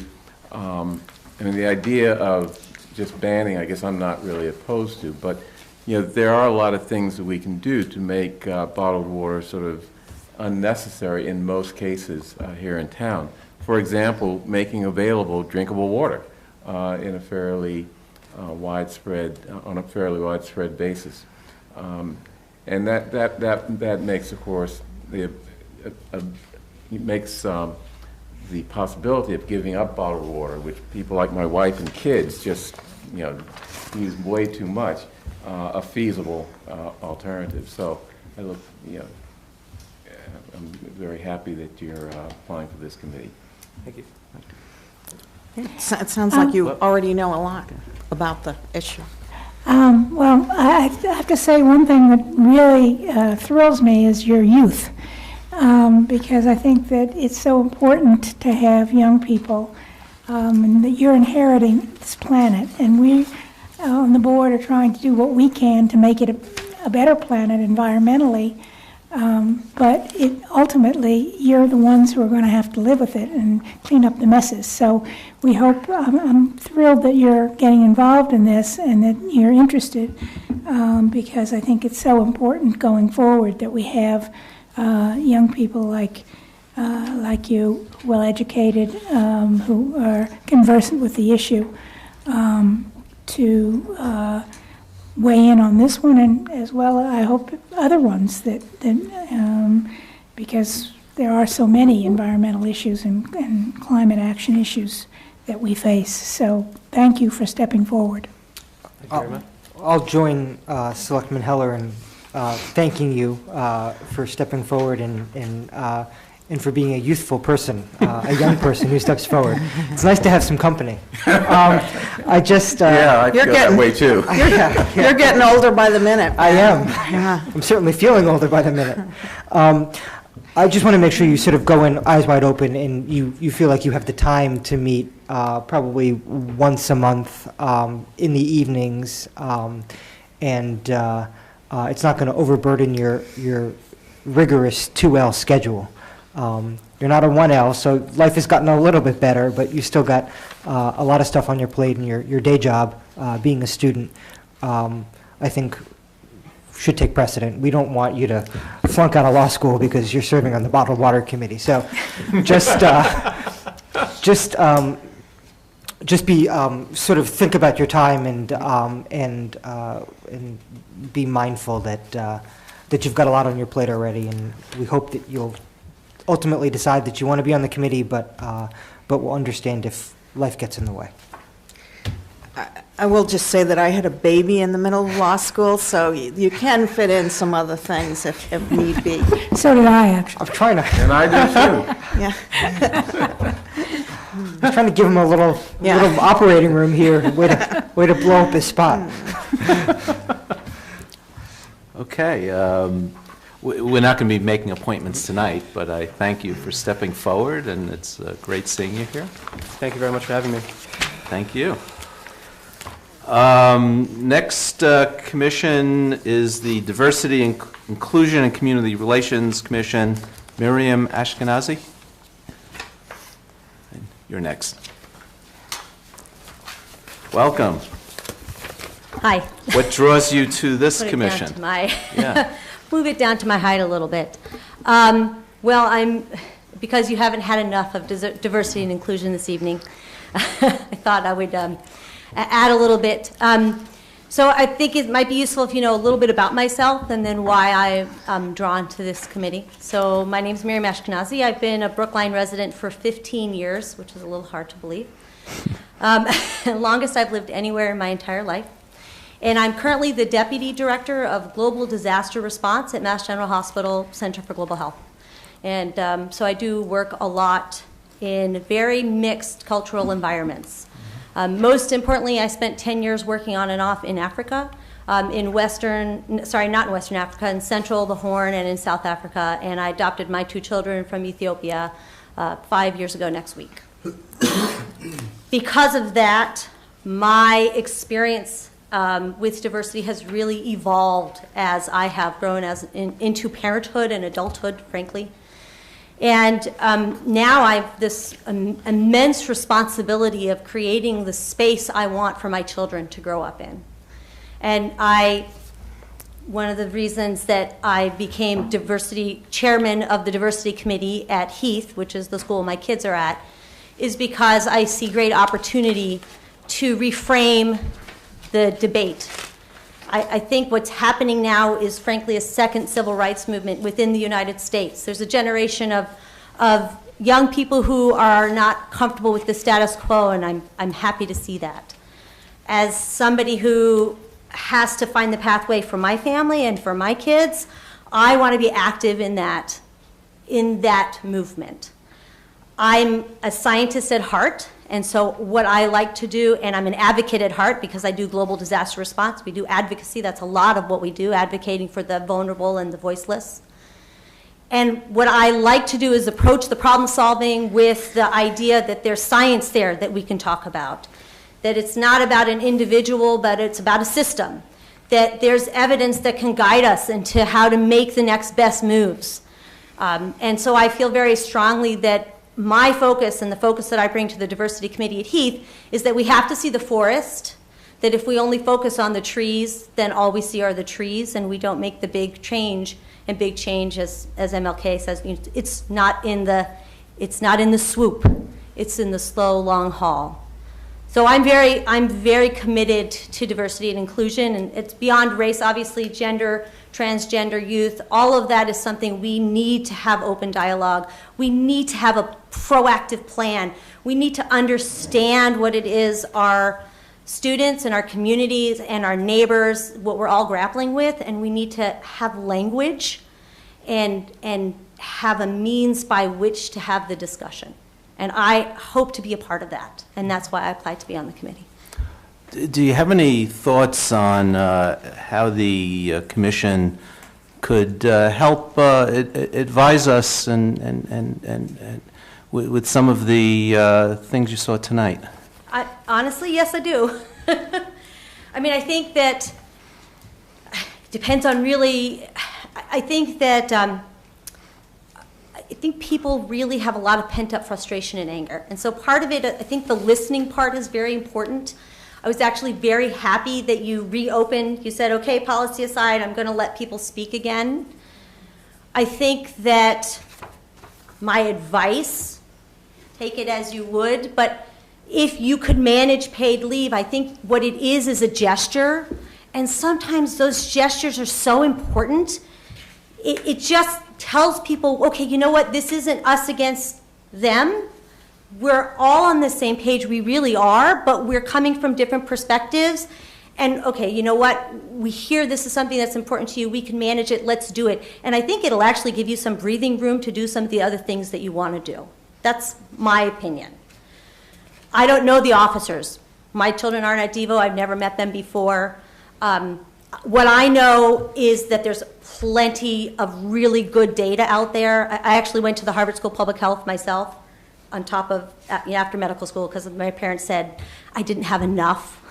the idea of just banning, I guess I'm not really opposed to, but there are a lot of things that we can do to make bottled water sort of unnecessary in most cases here in town. For example, making available drinkable water in a fairly widespread basis, and that makes, of course, makes the possibility of giving up bottled water, which people like my wife and kids just use way too much, a feasible alternative. So I'm very happy that you're applying for this committee. Thank you. It sounds like you already know a lot about the issue. Well, I have to say one thing that really thrills me is your youth, because I think that it's so important to have young people, and that you're inheriting this planet, and we on the board are trying to do what we can to make it a better planet environmentally, But ultimately, you're the ones who are going to have to live with it and clean up the messes. So we hope, I'm thrilled that you're getting involved in this and that you're interested, because I think it's so important going forward that we have young people like you, well-educated, who are conversant with the issue, to weigh in on this one, and as well, I hope other ones that because there are so many environmental issues and climate action issues that we face. So thank you for stepping forward. Thank you very much. I'll join Selectman Heller in thanking you for stepping forward and for being a youthful person, a young person who steps forward. It's nice to have some company. I just... I feel that way too. You're getting older by the minute. I am. Yeah. I'm certainly feeling older by the minute. I just want to make sure you sort of go in eyes wide open and you feel like you have the time to meet probably once a month in the evenings, and it's not going to overburden your rigorous 2L schedule. You're not a 1L, so life has gotten a little bit better, but you still got a lot of stuff on your plate, and your day job, being a student, I think should take precedent. We don't want you to flunk out of law school because you're serving on the bottled water committee. So just be sort of think about your time and be mindful that you've got a lot on your plate already, and we hope that you'll ultimately decide that you want to be on the committee, but we'll understand if life gets in the way. I will just say that I had a baby in the middle of law school, so you can fit in some other things if need be. So did I, actually. I'm trying to. And I do too. Yeah. I'm trying to give him a little operating room here. Way to blow up his spot. Okay. We're not going to be making appointments tonight, but I thank you for stepping forward, and it's great seeing you here. Thank you very much for having me. Thank you. Next commission is the Diversity, Inclusion, and Community Relations Commission. Miriam Ashkenazi, you're next. Welcome. Hi. What draws you to this Put it commission? down to my Yeah. move it down to my height a little bit. Well, because you haven't had enough of diversity and inclusion this evening, I thought I would add a little bit. So I think it might be useful if you know a little bit about myself and then why I'm drawn to this committee. So my name is Miriam Ashkenazi. I've been a Brookline resident for 15 years, which is a little hard to believe. Longest I've lived anywhere in my entire life. And I'm currently the Deputy Director of Global Disaster Response at Mass General Hospital Center for Global Health. And so I do work a lot in very mixed cultural environments. Most importantly, I spent 10 years working on and off in Africa, not in Western Africa, in Central, the Horn, and in South Africa. And I adopted my 2 children from Ethiopia 5 years ago next week. Because of that, my experience with diversity has really evolved as I have grown into parenthood and adulthood, frankly. And now I have this immense responsibility of creating the space I want for my children to grow up in. And one of the reasons that I became chairman of the diversity committee at Heath, which is the school my kids are at, is because I see great opportunity to reframe the debate. I think what's happening now is, frankly, a second civil rights movement within the United States. There's a generation of young people who are not comfortable with the status quo, and I'm happy to see that. As somebody who has to find the pathway for my family and for my kids, I want to be active in that movement. I'm a scientist at heart. And so what I like to do, and I'm an advocate at heart because I do global disaster response. We do advocacy. That's a lot of what we do, advocating for the vulnerable and the voiceless. And what I like to do is approach the problem solving with the idea that there's science there that we can talk about. That it's not about an individual, but it's about a system. that there's evidence that can guide us into how to make the next best moves. And so I feel very strongly that my focus and the focus that I bring to the Diversity Committee at Heath is that we have to see the forest, that if we only focus on the trees, then all we see are the trees, and we don't make the big change. And big change, as MLK says, it's not in the swoop. It's in the slow, long haul. So I'm very committed to diversity and inclusion, and it's beyond race, obviously, gender, transgender, youth. All of that is something we need to have open dialogue. We need to have a proactive plan. We need to understand what it is our students and our communities and our neighbors, what we're all grappling with, and we need to have language and have a means by which to have the discussion. And I hope to be a part of that, and that's why I applied to be on the committee. Do you have any thoughts on how the commission could help advise us and with some of the things you saw tonight? Honestly, yes, I do. I mean, I think that it depends on really. I think that. I think people really have a lot of pent-up frustration and anger. And so part of it, I think the listening part is very important. I was actually very happy that you reopened. You said, okay, policy aside, I'm going to let people speak again. I think that my advice, take it as you would, but if you could manage paid leave, I think what it is a gesture. And sometimes those gestures are so important. It just tells people, okay, you know what, this isn't us against them. We're all on the same page, we really are, but we're coming from different perspectives. And okay, you know what, we hear this is something that's important to you, we can manage it, let's do it. And I think it'll actually give you some breathing room to do some of the other things that you want to do. That's my opinion. I don't know the officers. My children aren't at Devo, I've never met them before. What I know is that there's plenty of really good data out there. I actually went to the Harvard School of Public Health myself on top of, after medical school, because my parents said I didn't have enough.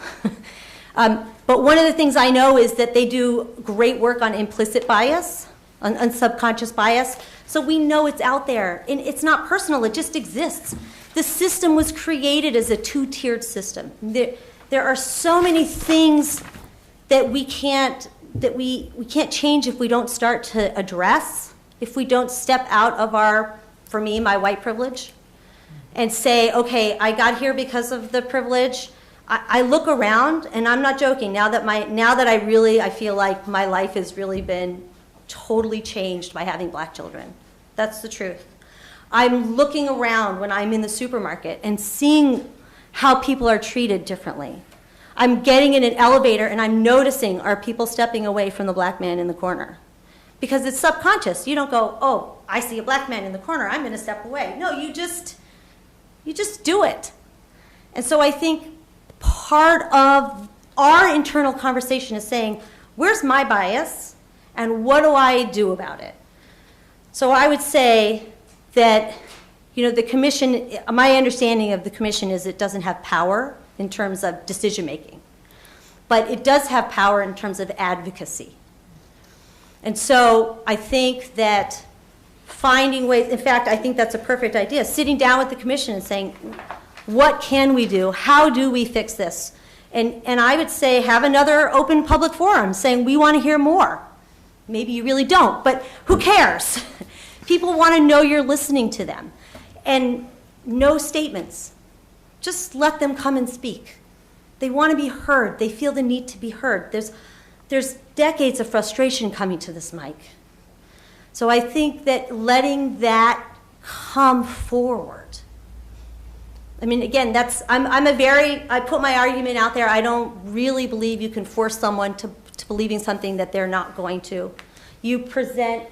But one of the things I know is that they do great work on implicit bias, on subconscious bias. So we know it's out there. And it's not personal, it just exists. The system was created as a two-tiered system. There are so many things that we can't change if we don't start to address, if we don't step out of our, for me, my white privilege, and say, okay, I got here because of the privilege. I look around, and I'm not joking, now that I feel like my life has really been totally changed by having black children. That's the truth. I'm looking around when I'm in the supermarket and seeing how people are treated differently. I'm getting in an elevator and I'm noticing, are people stepping away from the black man in the corner? Because it's subconscious. You don't go, oh, I see a black man in the corner, I'm going to step away. No, you just do it. And so I think part of our internal conversation is saying, where's my bias and what do I do about it? So I would say that, the commission, my understanding of the commission is it doesn't have power in terms of decision making, but it does have power in terms of advocacy. And so I think that finding ways, in fact, I think that's a perfect idea, sitting down with the commission and saying, what can we do? How do we fix this? And I would say have another open public forum saying we want to hear more. Maybe you really don't, but who cares? People want to know you're listening to them. And no statements. Just let them come and speak. They want to be heard. They feel the need to be heard. There's decades of frustration coming to this mic. So I think that letting that come forward. I mean, again, I put my argument out there. I don't really believe you can force someone to believing something that they're not going to. You present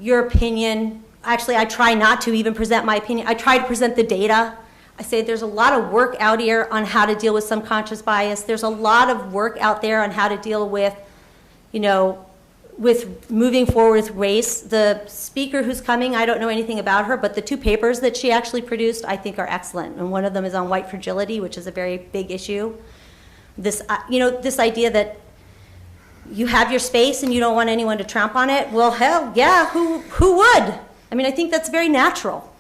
your opinion. Actually, I try not to even present my opinion. I try to present the data. I say there's a lot of work out here on how to deal with subconscious bias. There's a lot of work out there on how to deal with, with moving forward with race. The speaker who's coming, I don't know anything about her, but the two papers that she actually produced I think are excellent. And one of them is on white fragility, which is a very big issue. This idea that you have your space and you don't want anyone to tramp on it. Well, hell, yeah, who would? I mean, I think that's very natural.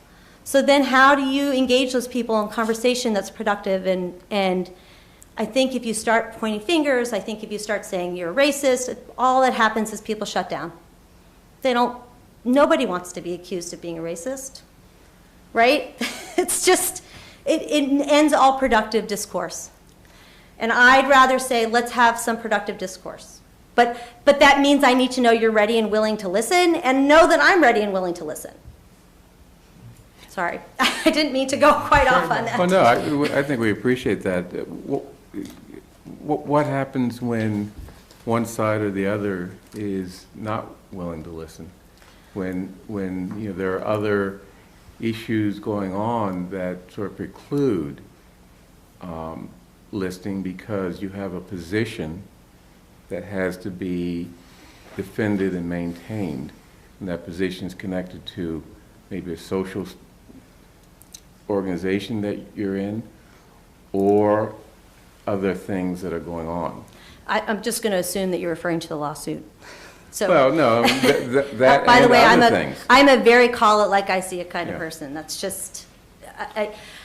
So then how do you engage those people in conversation that's productive? And I think if you start pointing fingers, I think if you start saying you're a racist, all that happens is people shut down. Nobody wants to be accused of being a racist, right? It's just, it ends all productive discourse. And I'd rather say, let's have some productive discourse. But that means I need to know you're ready and willing to listen, and know that I'm ready and willing to listen. Sorry, I didn't mean to go quite off on that. Well, no, I think we appreciate that. What happens when one side or the other is not willing to listen? When you know, there are other issues going on that sort of preclude listening because you have a position that has to be defended and maintained, and that position is connected to maybe a social organization that you're in, or other things that are going on. I'm just going to assume that you're referring to the lawsuit. So, well, no, that by the way, things. I'm a very call it like I see it kind of person. That's just,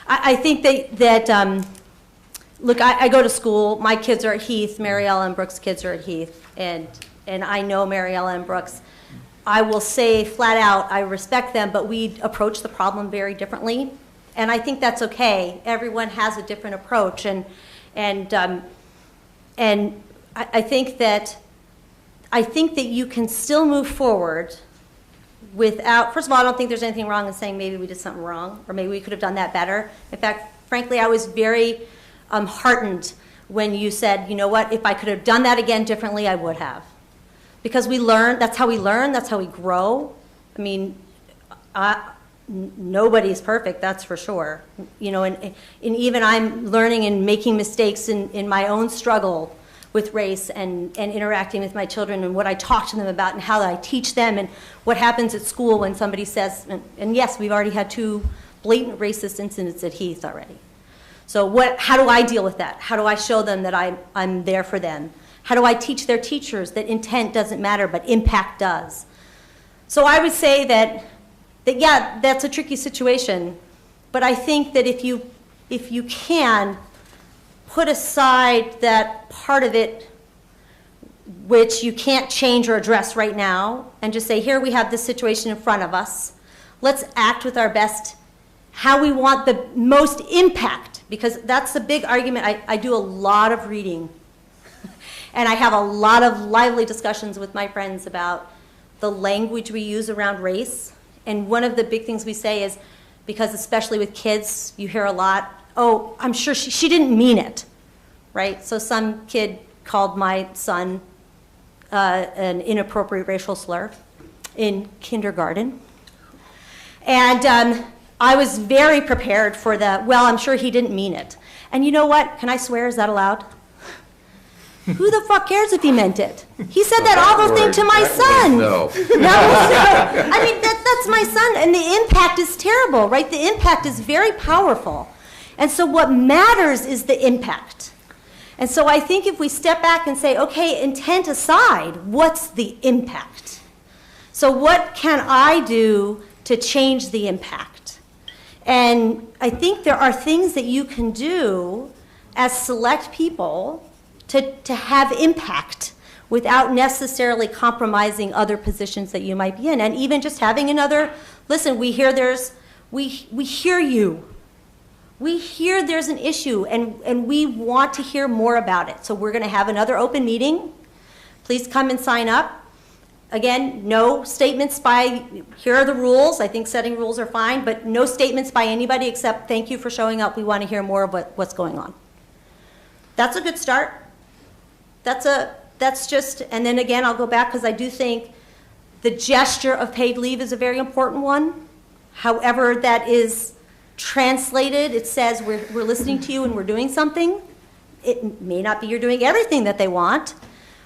I think that look, I go to school. My kids are at Heath. Mariella and Brooks' kids are at Heath, and I know Mariella and Brooks. I will say flat out, I respect them, but we approach the problem very differently. And I think that's okay. Everyone has a different approach, and I think that you can still move forward without. First of all, I don't think there's anything wrong in saying maybe we did something wrong, or maybe we could have done that better. In fact, frankly, I was very heartened when you said, you know what, if I could have done that again differently, I would have, because we learn. That's how we learn. That's how we grow. I mean, nobody's perfect, that's for sure. You know, and even I'm learning and making mistakes in my own struggle with race and interacting with my children and what I talk to them about and how I teach them and what happens at school when somebody says, and yes, we've already had 2 blatant racist incidents at Heath already. So how do I deal with that? How do I show them that I'm there for them? How do I teach their teachers that intent doesn't matter, but impact does? So I would say that yeah, that's a tricky situation, but I think that if you can put aside that part of it which you can't change or address right now, and just say, here we have this situation in front of us, let's act with our best, how we want the most impact, because that's the big argument. I do a lot of reading, and I have a lot of lively discussions with my friends about the language we use around race. And one of the big things we say is, because especially with kids, you hear a lot, oh, I'm sure she didn't mean it, right? So some kid called my son an inappropriate racial slur in kindergarten. And I was very prepared for well, I'm sure he didn't mean it. And you know what? Can I swear? Is that allowed? Who the fuck cares if he meant it? He said that awful thing to my son. No. I mean, that's my son, and the impact is terrible, right? The impact is very powerful. And so what matters is the impact. And so I think if we step back and say, okay, intent aside, what's the impact? So what can I do to change the impact? And I think there are things that you can do as select people to have impact without necessarily compromising other positions that you might be in. And even just having another, listen, we hear you. We hear there's an issue, and we want to hear more about it. So we're going to have another open meeting. Please come and sign up. Again, no statements here are the rules. I think setting rules are fine, but no statements by anybody except thank you for showing up. We want to hear more of what's going on. That's a good start. That's just, and then again, I'll go back because I do think the gesture of paid leave is a very important one. However that is translated, it says we're listening to you and we're doing something. It may not be you're doing everything that they want,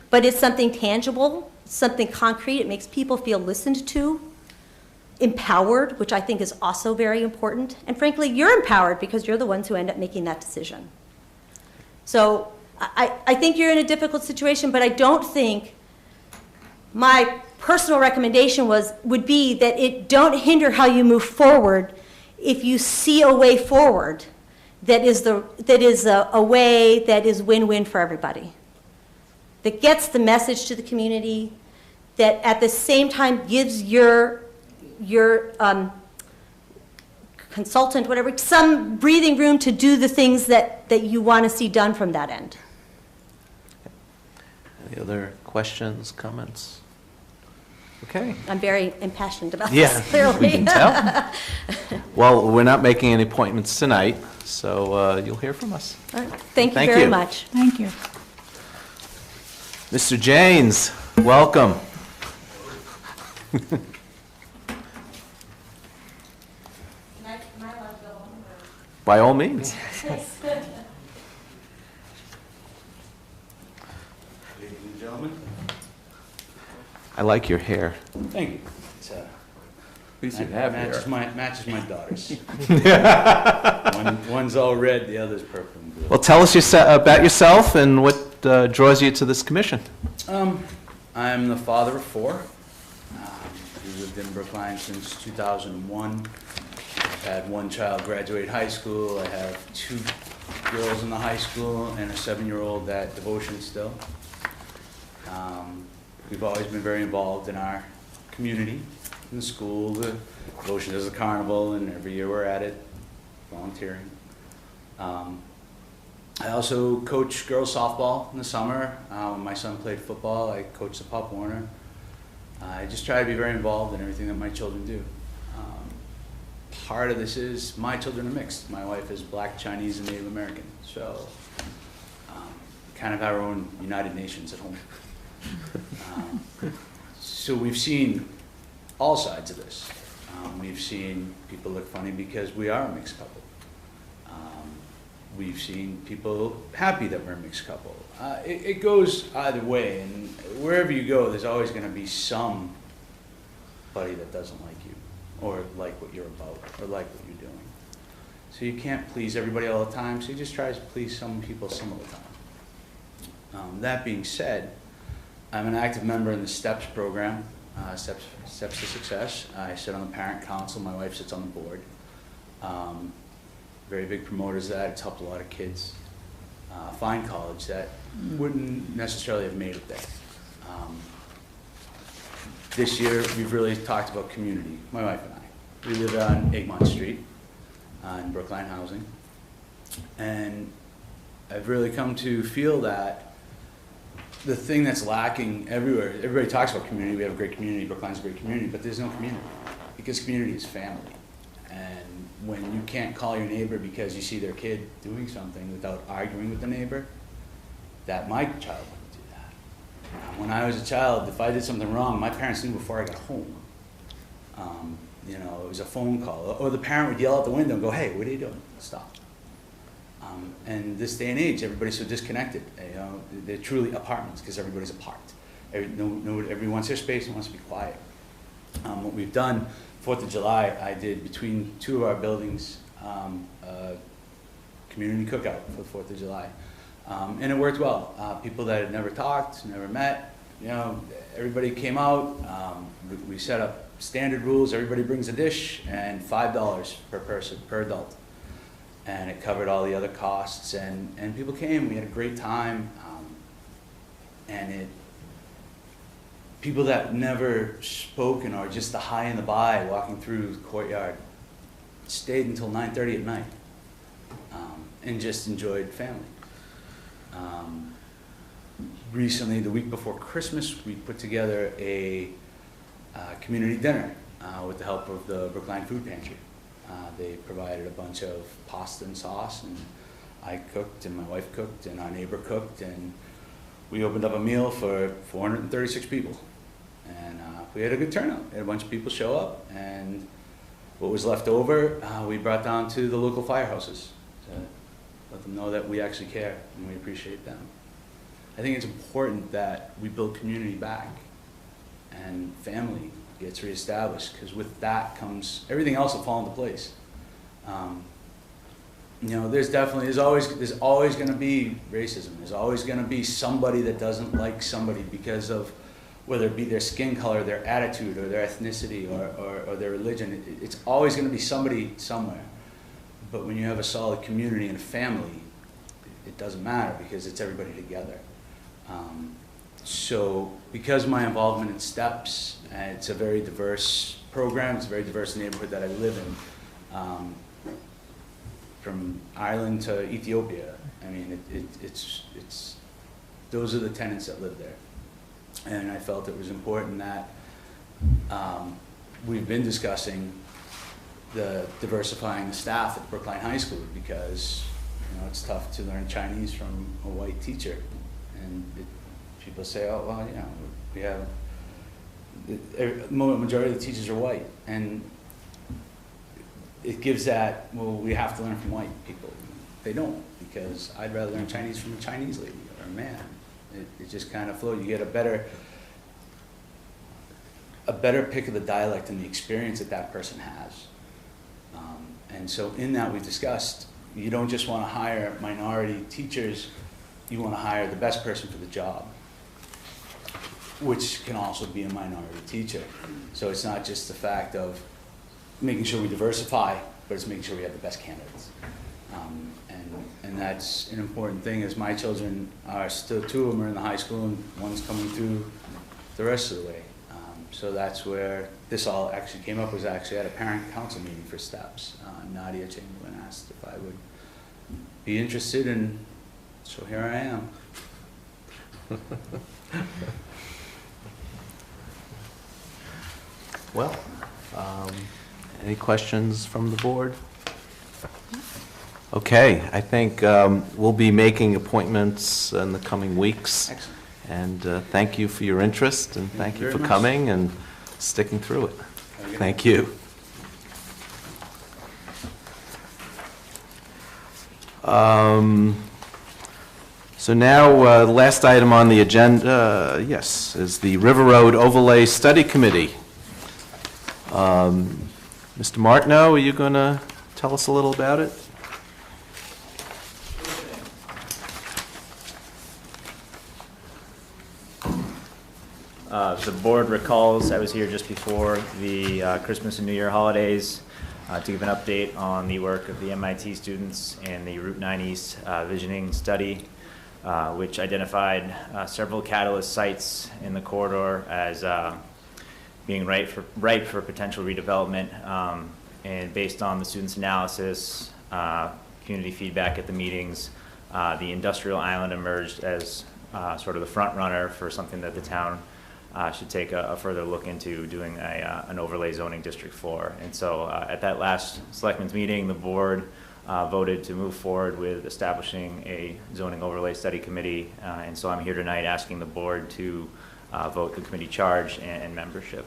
but it's something tangible, something concrete. It makes people feel listened to, empowered, which I think is also very important. And frankly, you're empowered because you're the ones who end up making that decision. So I think you're in a difficult situation, but I don't think my personal recommendation would be that it don't hinder how you move forward if you see a way forward that is a way that is win-win for everybody, that gets the message to the community, that at the same time gives your consultant, whatever, some breathing room to do the things that you want to see done from that end. Any other questions, comments? Okay. I'm very impassioned about Yeah, this, clearly. we can tell. Well, we're not making any appointments tonight, so you'll hear from us. All right. Thank you very much. Thank you. Mr. Janes, welcome. By all means. Ladies and gentlemen. I like your hair. Thank you. It's, least you have matches hair. matches my daughter's. One's all red, the other's purple and blue. Well, tell us about yourself and what draws you to this commission. I'm the father of four. We lived in Brookline since 2001. I've had one child graduate high school. I have 2 girls in the high school and a 7-year-old at Devotion still. We've always been very involved in our community, in the school. The Devotion does a carnival, and every year we're at it, volunteering. I also coach girls softball in the summer. When my son played football, I coached the Pop Warner. I just try to be very involved in everything that my children do. Part of this is my children are mixed. My wife is Black, Chinese, and Native American. So kind of our own United Nations at home. So we've seen all sides of this. We've seen people look funny because we are a mixed couple. We've seen people happy that we're a mixed couple. It goes either way, and wherever you go, there's always going to be somebody that doesn't like you, or like what you're about, or like what you're doing. So you can't please everybody all the time, so you just try to please some people some of the time. That being said, I'm an active member in the STEPS program, Steps to Success. I sit on the parent council, my wife sits on the board. Very big promoters of that. It's helped a lot of kids find college that wouldn't necessarily have made it there. This year, we've really talked about community, my wife and I. We live on Egmont Street in Brookline housing. And I've really come to feel that the thing that's lacking everywhere, everybody talks about community, we have a great community, Brookline's a great community, but there's no community, because community is family. And when you can't call your neighbor because you see their kid doing something without arguing with the neighbor, that my child wouldn't do that. When I was a child, if I did something wrong, my parents knew before I got home. You know, it was a phone call, or the parent would yell out the window and go, "Hey, what are you doing? Stop." And this day and age, everybody's so disconnected. You know, they're truly apartments because everybody's apart. Everyone wants their space and wants to be quiet. What we've done, 4th of July, I did between 2 of our buildings a community cookout for the 4th of July. And it worked well. People that had never talked, never met, you know, everybody came out. We set up standard rules. Everybody brings a dish and $5 per person, per adult. And it covered all the other costs. And people came. We had a great time. People that never spoken or just the hi and the bye walking through the courtyard stayed until 9:30 at night and just enjoyed family. Recently, the week before Christmas, we put together a community dinner with the help of the Brookline Food Pantry. They provided a bunch of pasta and sauce, and I cooked, and my wife cooked, and our neighbor cooked, and we opened up a meal for 436 people. And we had a good turnout. We had a bunch of people show up, and what was left over, we brought down to the local firehouses to let them know that we actually care and we appreciate them. I think it's important that we build community back and family gets reestablished, because with that comes, everything else will fall into place. You know, there's always going to be racism. There's always going to be somebody that doesn't like somebody because of whether it be their skin color, their attitude, or their ethnicity, or their religion. It's always going to be somebody somewhere. But when you have a solid community and a family, it doesn't matter because it's everybody together. So because of my involvement in STEPS, it's a very diverse program, it's a very diverse neighborhood that I live in. From Ireland to Ethiopia, I mean, it's those are the tenants that live there. And I felt it was important that we've been discussing the diversifying the staff at Brookline High School because, you know, it's tough to learn Chinese from a white teacher. And people say, oh, well, you know, we have, the majority of the teachers are white. And it gives that, well, we have to learn from white people. They don't, because I'd rather learn Chinese from a Chinese lady or a man. It just kind of flows. You get a better pick of the dialect and the experience that person has. And so in that we've discussed, you don't just want to hire minority teachers, you want to hire the best person for the job, which can also be a minority teacher. So it's not just the fact of making sure we diversify, but it's making sure we have the best candidates. And that's an important thing, as my children are still, 2 of them are in the high school and one's coming through the rest of the way. So that's where this all actually came up, was actually at a parent council meeting for STEPS. Nadia Chamberlain asked if I would be interested, and so here I am. Well, any questions from the board? Okay, I think we'll be making appointments in the coming weeks. Excellent. And thank you for your interest, and thank you for very much. coming and sticking through it. Thank you. So now, the last item on the agenda, yes, is the River Road Overlay Study Committee. Mr. Martineau, are you going to tell us a little about it? The board recalls I was here just before the Christmas and New Year holidays to give an update on the work of the MIT students and the Route 9 East visioning study, which identified several catalyst sites in the corridor as being ripe for potential redevelopment. And based on the students' analysis, community feedback at the meetings, the industrial island emerged as sort of the front runner for something that the town should take a further look into doing an overlay zoning district for. And so at that last Selectmen's meeting, the board voted to move forward with establishing a zoning overlay study committee. And so I'm here tonight asking the board to vote the committee charge and membership.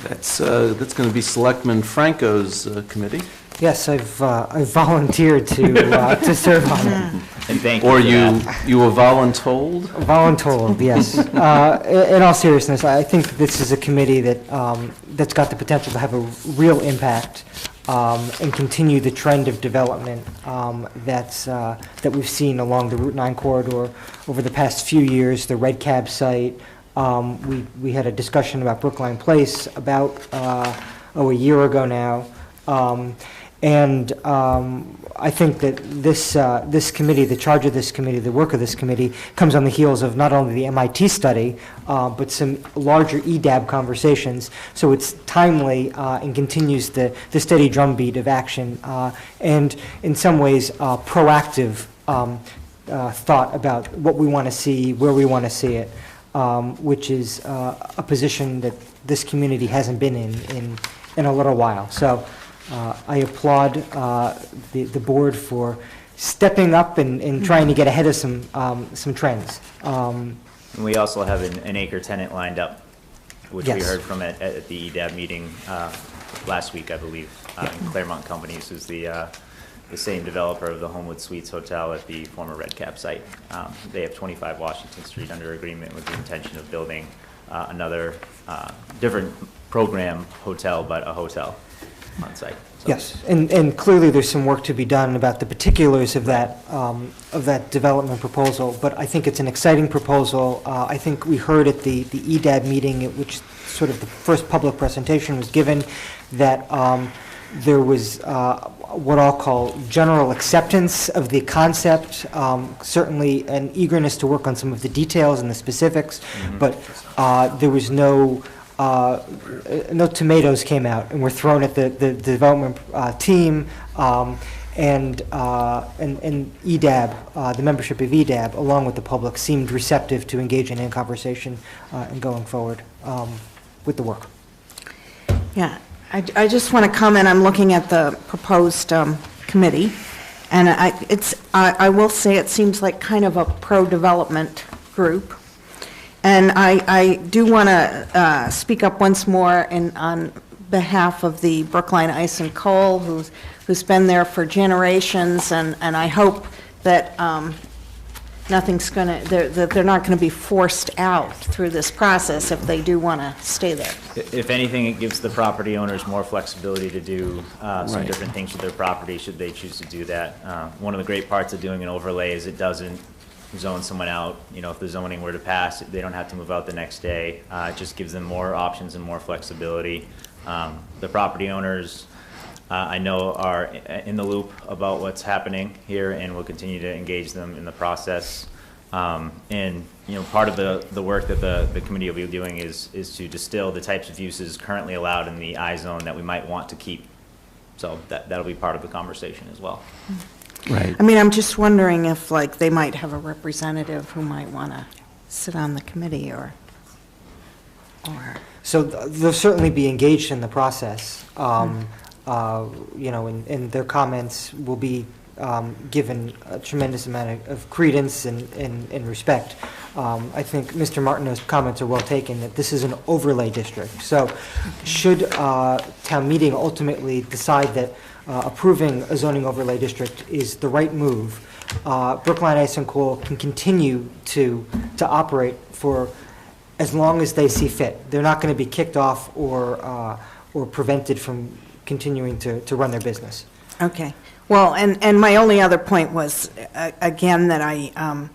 That's going to be Selectman Franco's committee. Yes, I've volunteered to serve on it. And thank you. Or for that. you were voluntold? Voluntold, yes. In all seriousness, I think this is a committee that's got the potential to have a real impact and continue the trend of development that we've seen along the Route 9 corridor over the past few years. The Red Cab site. We had a discussion about Brookline Place about a year ago now. I think that this committee, the charge of this committee, the work of this committee, comes on the heels of not only the MIT study, but some larger EDAB conversations. So it's timely and continues the steady drumbeat of action, and in some ways proactive thought about what we want to see, where we want to see it, which is a position that this community hasn't been in a little while. So. I applaud the board for stepping up and trying to get ahead of some trends. And we also have an anchor tenant lined up, which Yes. we heard from at the EDAB meeting last week, I believe. Claremont Companies, who's the same developer of the Homewood Suites Hotel at the former Red Cap site. They have 25 Washington Street under agreement with the intention of building another different program hotel, but a hotel on site. Yes, and clearly there's some work to be done about the particulars of that development proposal, but I think it's an exciting proposal. I think we heard at the EDAB meeting, at which sort of the first public presentation was given, that there was what I'll call general acceptance of the concept, certainly an eagerness to work on some of the details and the specifics, but there was no tomatoes came out and were thrown at the development team, and EDAB, the membership of EDAB, along with the public, seemed receptive to engaging in conversation and going forward with the work. Yeah, I just want to comment, I'm looking at the proposed committee, and I will say it seems like kind of a pro-development group. And I do want to speak up once more on behalf of the Brookline Ice and Coal, who's been there for generations, and I hope that that they're not going to be forced out through this process if they do want to stay there. If anything, it gives the property owners more flexibility to do some different things with their property should they choose to do that. One of the great parts of doing an overlay is it doesn't zone someone out. You know, if the zoning were to pass, they don't have to move out the next day. It just gives them more options and more flexibility. The property owners, I know, are in the loop about what's happening here, and we'll continue to engage them in the process. And you know, part of the work that the committee will be doing is to distill the types of uses currently allowed in the I zone that we might want to keep. So that'll be part of the conversation as well. Right. I mean, I'm just wondering if, like, they might have a representative who might want to sit on the committee, or. So they'll certainly be engaged in the process, you know, and their comments will be given a tremendous amount of credence and respect. I think Mr. Martineau's comments are well taken, that this is an overlay district. So should town meeting ultimately decide that approving a zoning overlay district is the right move, Brookline Ice and Coal can continue to operate for as long as they see fit. They're not going to be kicked off or prevented from continuing to run their business. Okay. Well, and my only other point was, again, that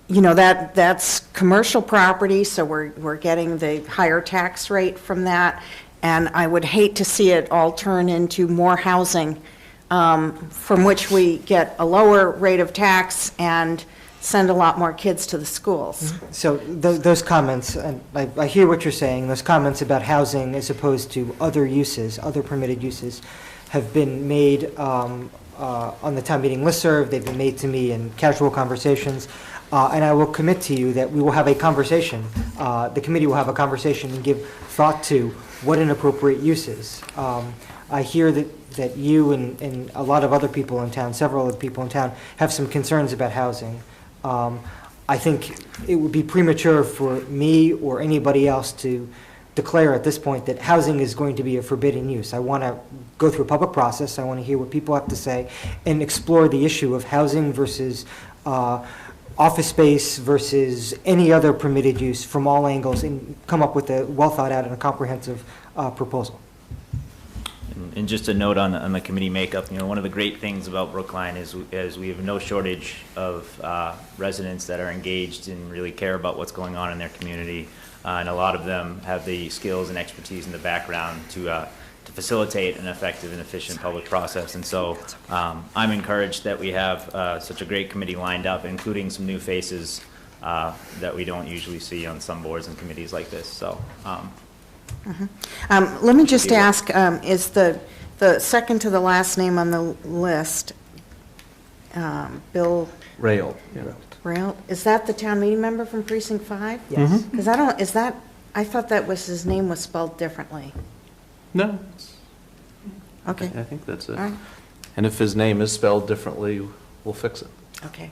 you know, that's commercial property, so we're getting the higher tax rate from that. And I would hate to see it all turn into more housing, from which we get a lower rate of tax and send a lot more kids to the schools. So those comments, and I hear what you're saying, those comments about housing as opposed to other uses, other permitted uses, have been made on the town meeting listserv. They've been made to me in casual conversations. And I will commit to you that we will have a conversation. The committee will have a conversation and give thought to what an appropriate use is. I hear that you and a lot of other people in town, several other people in town, have some concerns about housing. I think it would be premature for me or anybody else to declare at this point that housing is going to be a forbidden use. I want to go through a public process. I want to hear what people have to say and explore the issue of housing versus office space versus any other permitted use from all angles, and come up with a well thought out and a comprehensive proposal. And just a note on the committee makeup, you know, one of the great things about Brookline is we have no shortage of residents that are engaged and really care about what's going on in their community, and a lot of them have the skills and expertise in the background to facilitate an effective and efficient public process. And so I'm encouraged that we have such a great committee lined up, including some new faces that we don't usually see on some boards and committees like this. So. Let me just ask, is the second to the last name on the list, Bill? Rail. Rail, is that the town meeting member from Precinct 5? Yes. Because I thought that was, his name was spelled differently. No. Okay. I think that's it. All right. And if his name is spelled differently, we'll fix it. Okay.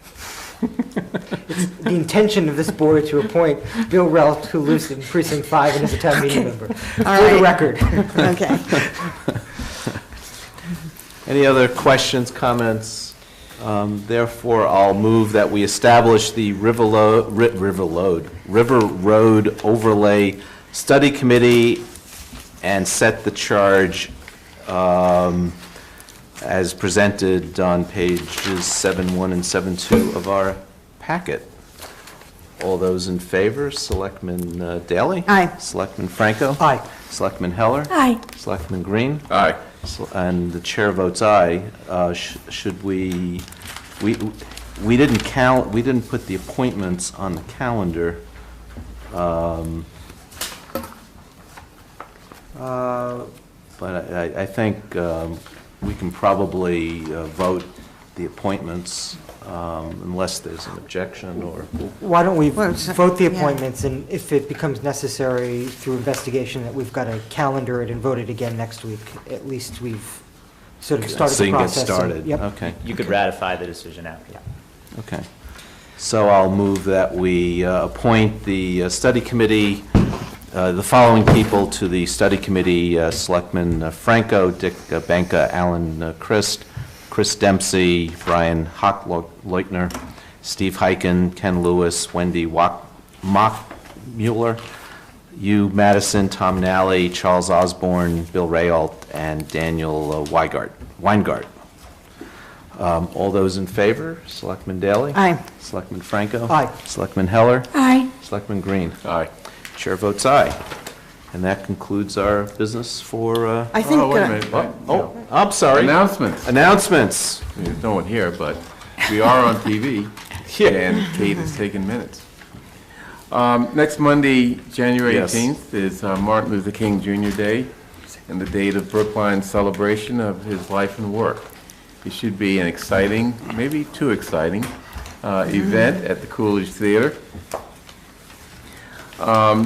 It's the intention of this board to appoint Bill Relt, who lives in Precinct 5 and is a town meeting member. For the record. Okay. Any other questions, comments? Therefore, I'll move that we establish the River Road Overlay Study Committee and set the charge as presented on pages 7.1 and 7.2 of our packet. All those in favor, Selectman Daley? Aye. Selectman Franco? Aye. Selectman Heller? Aye. Selectman Green? Aye. And the chair votes aye. Should we didn't put the appointments on the calendar. But I think we can probably vote the appointments unless there's an objection or... Why don't we Well, vote the yeah. appointments, and if it becomes necessary through investigation that we've got to calendar it and vote it again next week, at least we've sort of started So the you can get process. and- started. Yep. Okay. You could ratify the decision after that. Okay. So I'll move that we appoint the study committee, the following people to the study committee: Selectman Franco, Dick Benka, Alan Christ, Chris Dempsey, Brian Hochleitner, Steve Heiken, Ken Lewis, Wendy Mockmuller, Hugh Madison, Tom Nally, Charles Osborne, Bill Rayalt, and Daniel Weingart. All those in favor? Selectman Daley? Aye. Selectman Franco? Aye. Selectman Heller? Aye. Selectman Green? Aye. Chair votes aye. And that concludes our business for... I think, Oh, wait a minute. I'm sorry. Announcements. Announcements. There's no one here, but we are on TV, and Kate is taking minutes. Next Monday, January Yes. 18th, is Martin Luther King Jr. Day, and the date of Brookline's celebration of his life and work. It should be an exciting, maybe too exciting, event at the Coolidge Theater.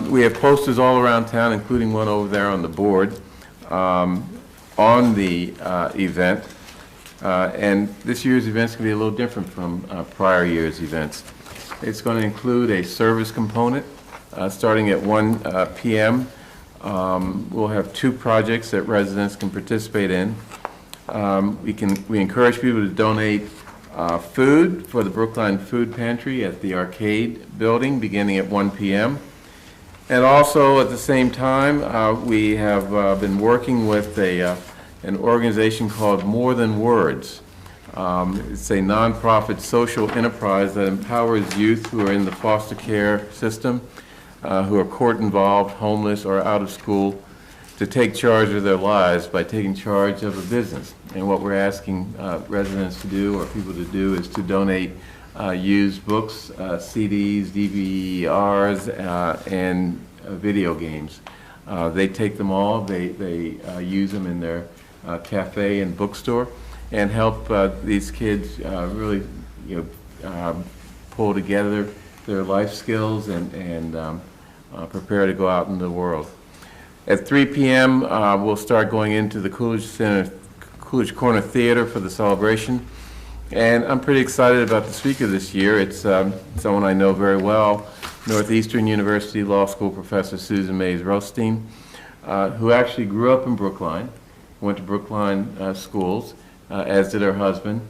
We have posters all around town, including one over there on the board, on the event. And this year's event's going to be a little different from prior year's events. It's going to include a service component starting at 1 p.m. We'll have 2 projects that residents can participate in. We encourage people to donate food for the Brookline Food Pantry at the Arcade Building beginning at 1 p.m. And also at the same time, we have been working with an organization called More Than Words. It's a nonprofit social enterprise that empowers youth who are in the foster care system, who are court-involved, homeless, or out of school, to take charge of their lives by taking charge of a business. And what we're asking residents to do, or people to do, is to donate used books, CDs, DVRs, and video games. They take them all, they use them in their cafe and bookstore, and help these kids really, pull together their life skills and prepare to go out in the world. At 3 p.m., we'll start going into the Coolidge Corner Theater for the celebration. And I'm pretty excited about the speaker this year. It's someone I know very well, Northeastern University Law School professor Susan Mays Rothstein, who actually grew up in Brookline, went to Brookline schools, as did her husband.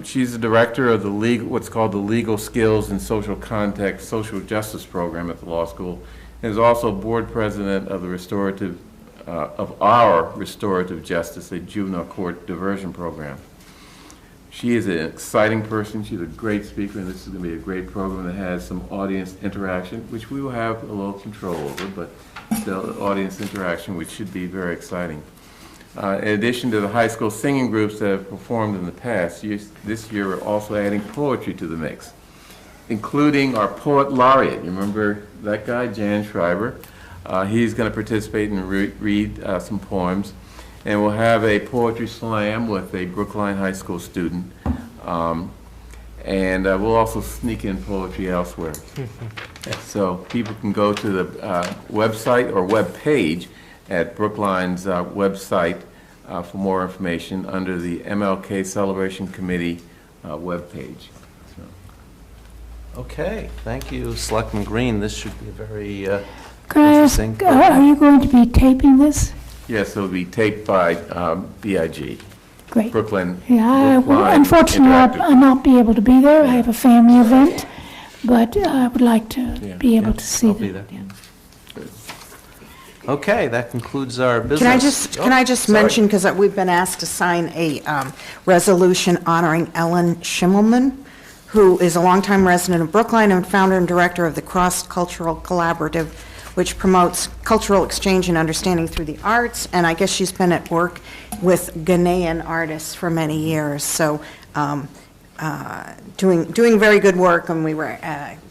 She's the director of the what's called the Legal Skills and Social Context Social Justice Program at the law school, and is also board president of the our Restorative Justice, a juvenile court diversion program. She is an exciting person. She's a great speaker, and this is going to be a great program that has some audience interaction, which we will have a little control over, but still audience interaction, which should be very exciting. In addition to the high school singing groups that have performed in the past, this year we're also adding poetry to the mix, including our poet laureate. You remember that guy, Jan Schreiber? He's going to participate and read some poems. And we'll have a poetry slam with a Brookline High School student. We'll also sneak in poetry elsewhere. So people can go to the website or web page at Brookline's website for more information under the MLK Celebration Committee webpage. Okay, thank you, Selectman Green. This should be a very Can I ask, are you going to be taping this? Yes, it'll be taped by BIG. Great. Brooklyn. Yeah, Brookline unfortunately, Interactive. I'll not be able to be there. I have a family event, but I would like to be able to see I'll be them. there. Okay, that concludes our business. Can I just sorry. mention, because we've been asked to sign a resolution honoring Ellen Schimmelman, who is a longtime resident of Brookline and founder and director of the Cross Cultural Collaborative, which promotes cultural exchange and understanding through the arts. And I guess she's been at work with Ghanaian artists for many years. So doing very good work, and we were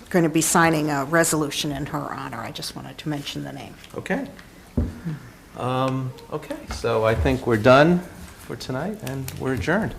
going to be signing a resolution in her honor. I just wanted to mention the name. Okay. Okay, so I think we're done for tonight, and we're adjourned.